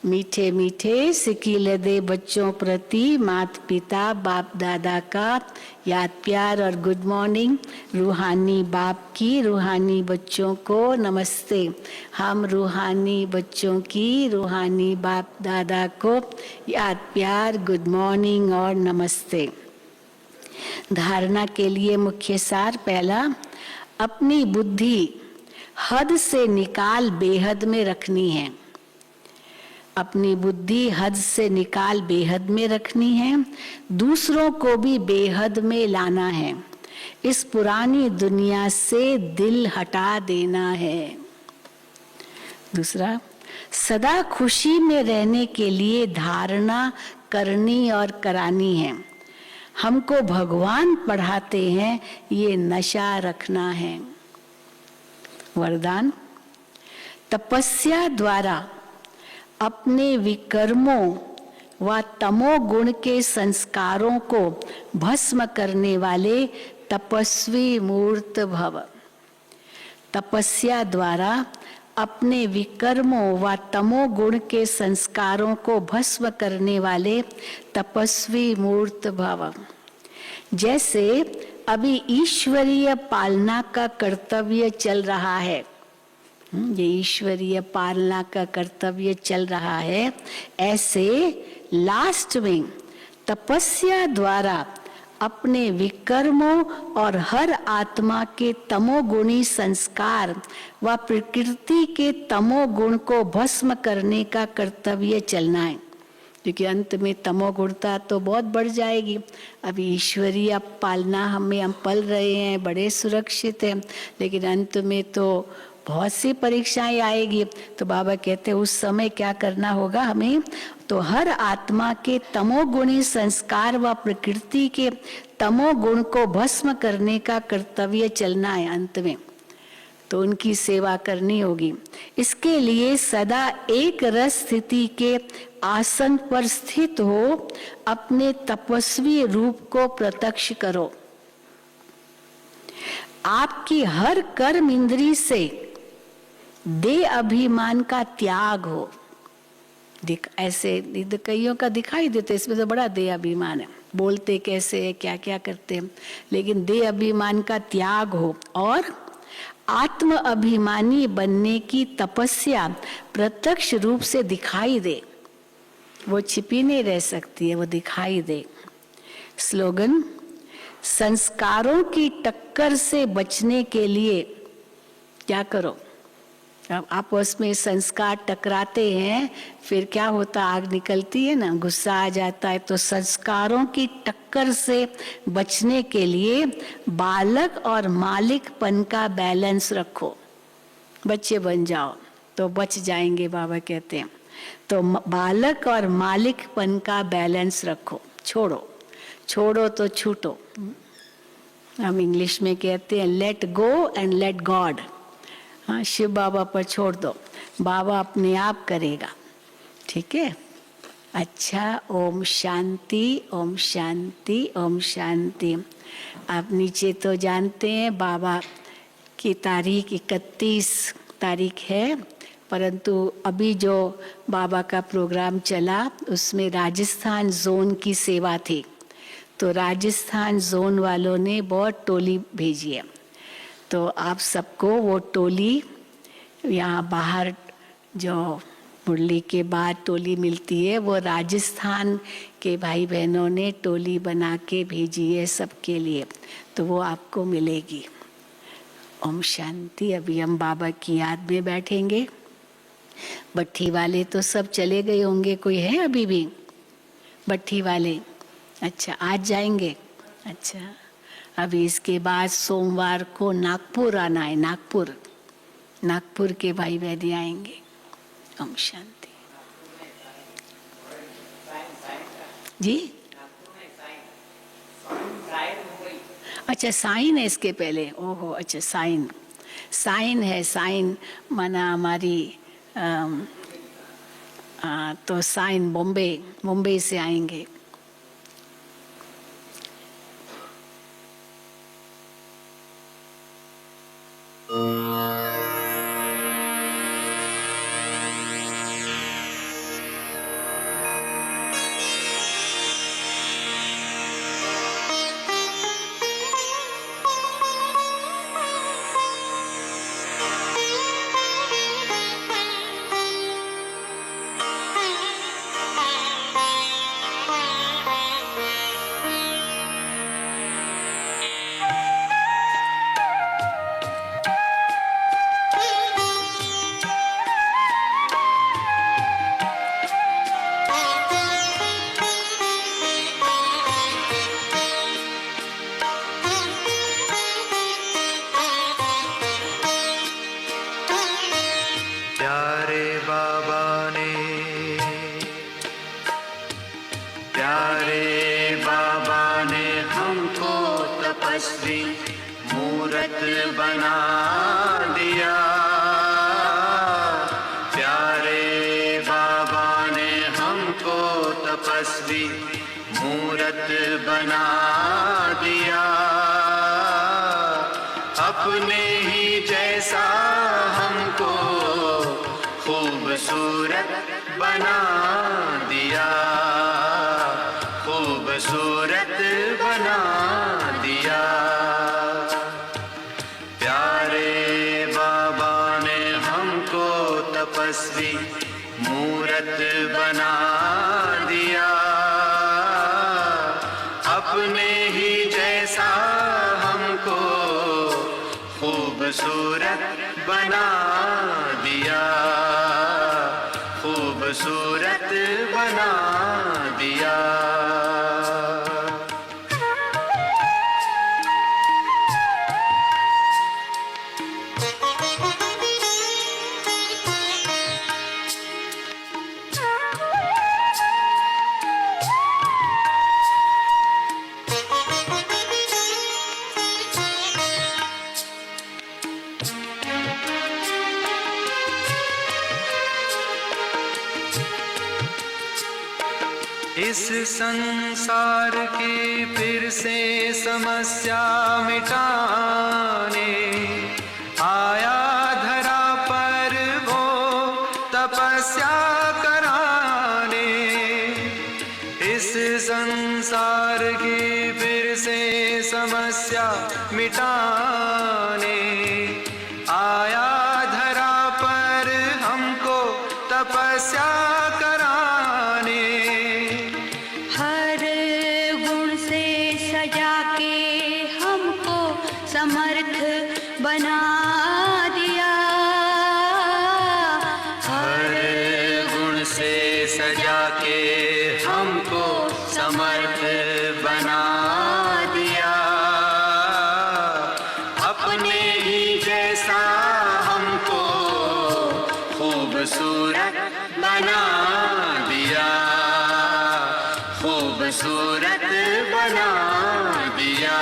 मीठे मीठे सिकीले दे बच्चों प्रति माता पिता बाप दादा का याद प्यार और गुड मॉर्निंग। रूहानी बाप की रूहानी बच्चों को नमस्ते। हम रूहानी बच्चों की रूहानी बाप दादा को याद प्यार गुड मॉर्निंग और नमस्ते। धारणा के लिए मुख्य सार पहला, अपनी बुद्धि हद से निकाल बेहद में रखनी है। अपनी बुद्धि हद से निकाल बेहद में रखनी है, दूसरों को भी बेहद में लाना है। इस पुरानी दुनिया से दिल हटा देना है। दूसरा, सदा खुशी में रहने के लिए धारणा करनी और करानी है। हमको भगवान पढ़ाते हैं, ये नशा रखना है। वरदान, तपस्या द्वारा अपने विकर्मों व तमोगुण के संस्कारों को भस्म करने वाले तपस्वी मूर्त भव। तपस्या द्वारा अपने विकर्मों व तमोगुण के संस्कारों को भस्म करने वाले तपस्वी मूर्त भव। जैसे अभी ईश्वरीय पालना का कर्तव्य चल रहा है, ये ईश्वरीय पालना का कर्तव्य चल रहा है, ऐसे लास्ट में तपस्या द्वारा अपने विकर्मों और हर आत्मा के तमोगुणी संस्कार व प्रकृति के तमोगुण को भस्म करने का कर्तव्य चलना है। क्योंकि अंत में तमोगुणता तो बहुत बढ़ जाएगी। अभी ईश्वरीय पालना हम पल रहे हैं, बड़े सुरक्षित हैं, लेकिन अंत में तो बहुत सी परीक्षाएं आएगी। तो बाबा कहते हैं उस समय क्या करना होगा हमें, तो हर आत्मा के तमोगुणी संस्कार व प्रकृति के तमोगुण को भस्म करने का कर्तव्य चलना है अंत में, तो उनकी सेवा करनी होगी। इसके लिए सदा एक रस स्थिति के आसन पर स्थित हो अपने तपस्वी रूप को प्रत्यक्ष करो। आपकी हर कर्म इंद्री से देह अभिमान का त्याग हो। ऐसे कईयों का दिखाई देते, इसमें तो बड़ा देह अभिमान है, बोलते कैसे है, क्या क्या करते हैं, लेकिन देह अभिमान का त्याग हो और आत्म अभिमानी बनने की तपस्या प्रत्यक्ष रूप से दिखाई दे। वो छिपी नहीं रह सकती है, वो दिखाई दे। स्लोगन, संस्कारों की टक्कर से बचने के लिए क्या करो। अब आपस में संस्कार टकराते हैं, फिर क्या होता, आग निकलती है ना, गुस्सा आ जाता है। तो संस्कारों की टक्कर से बचने के लिए बालक और मालिकपन का बैलेंस रखो। बच्चे बन जाओ तो बच जाएंगे, बाबा कहते हैं। तो बालक और मालिकपन का बैलेंस रखो, छोड़ो तो छूटो। हम इंग्लिश में कहते हैं let go and let God. हाँ, शिव बाबा पर छोड़ दो, बाबा अपने आप करेगा। ठीक है, अच्छा। ओम शांति, ओम शांति, ओम शांति। आप नीचे तो जानते हैं बाबा की तारीख 31 तारीख है, परंतु अभी जो बाबा का प्रोग्राम चला उसमें राजस्थान जोन की सेवा थी। तो राजस्थान जोन वालों ने बहुत टोली भेजी है, तो आप सबको वो टोली यहाँ बाहर जो मुरली के बाद टोली मिलती है, वो राजस्थान के भाई बहनों ने टोली बना के भेजी है सबके लिए, तो वो आपको मिलेगी। ओम शांति। अभी हम बाबा की याद में बैठेंगे। भट्ठी वाले तो सब चले गए होंगे, कोई है अभी भी भट्ठी वाले? अच्छा, आज जाएंगे। अच्छा, अभी इसके बाद सोमवार को नागपुर आना है, नागपुर के भाई बहनी आएंगे। ओम शांति जी। अच्छा, साइन है इसके पहले। ओहो, अच्छा, साइन है। साइन माना हमारी तो साइन मुंबई से आएंगे। तपस्वी मूरत बना दिया। प्यारे बाबा ने हमको तपस्वी मूरत बना दिया। अपने ही जैसा हमको खूबसूरत बना दिया, खूबसूरत बना दिया। प्यारे बाबा ने हमको तपस्वी मूरत बना दिया। अपने ही जैसा हमको खूबसूरत बना दिया, खूबसूरत बना दिया। इस संसार की फिर से समस्या मिटाने आया धरा पर वो तपस्या कराने। इस संसार की फिर से समस्या मिटाने आया धरा पर हमको तपस्या कराने। हर गुण से सजा के हमको समर्थ बना दिया। हर गुण से सजा के हमको समर्थ बना दिया। अपने ही जैसा हमको खूबसूरत बना दिया, खूबसूरत बना दिया।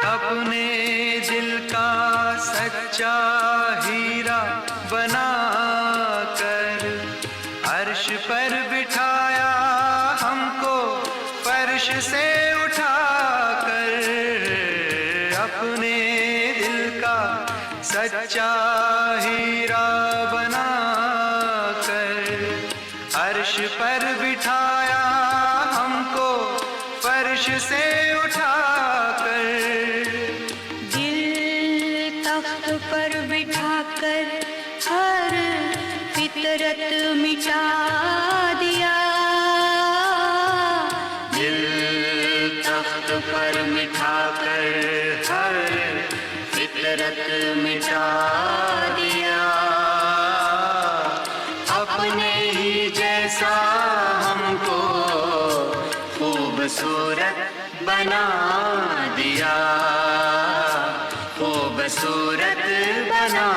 अपने दिल का सच्चा हीरा बना कर अर्श पर बिठाया हमको फर्श से उठाकर। अपने दिल का सच्चा हीरा बना कर अर्श पर बिठाया हमको फर्श से उठाकर। तख्त पर बिठाकर हर फितरत मिटा दिया। दिल तख्त पर मिठाकर हर फितरत मिटा दिया। अपने ही जैसा हमको खूबसूरत बना दिया, खूबसूरत बना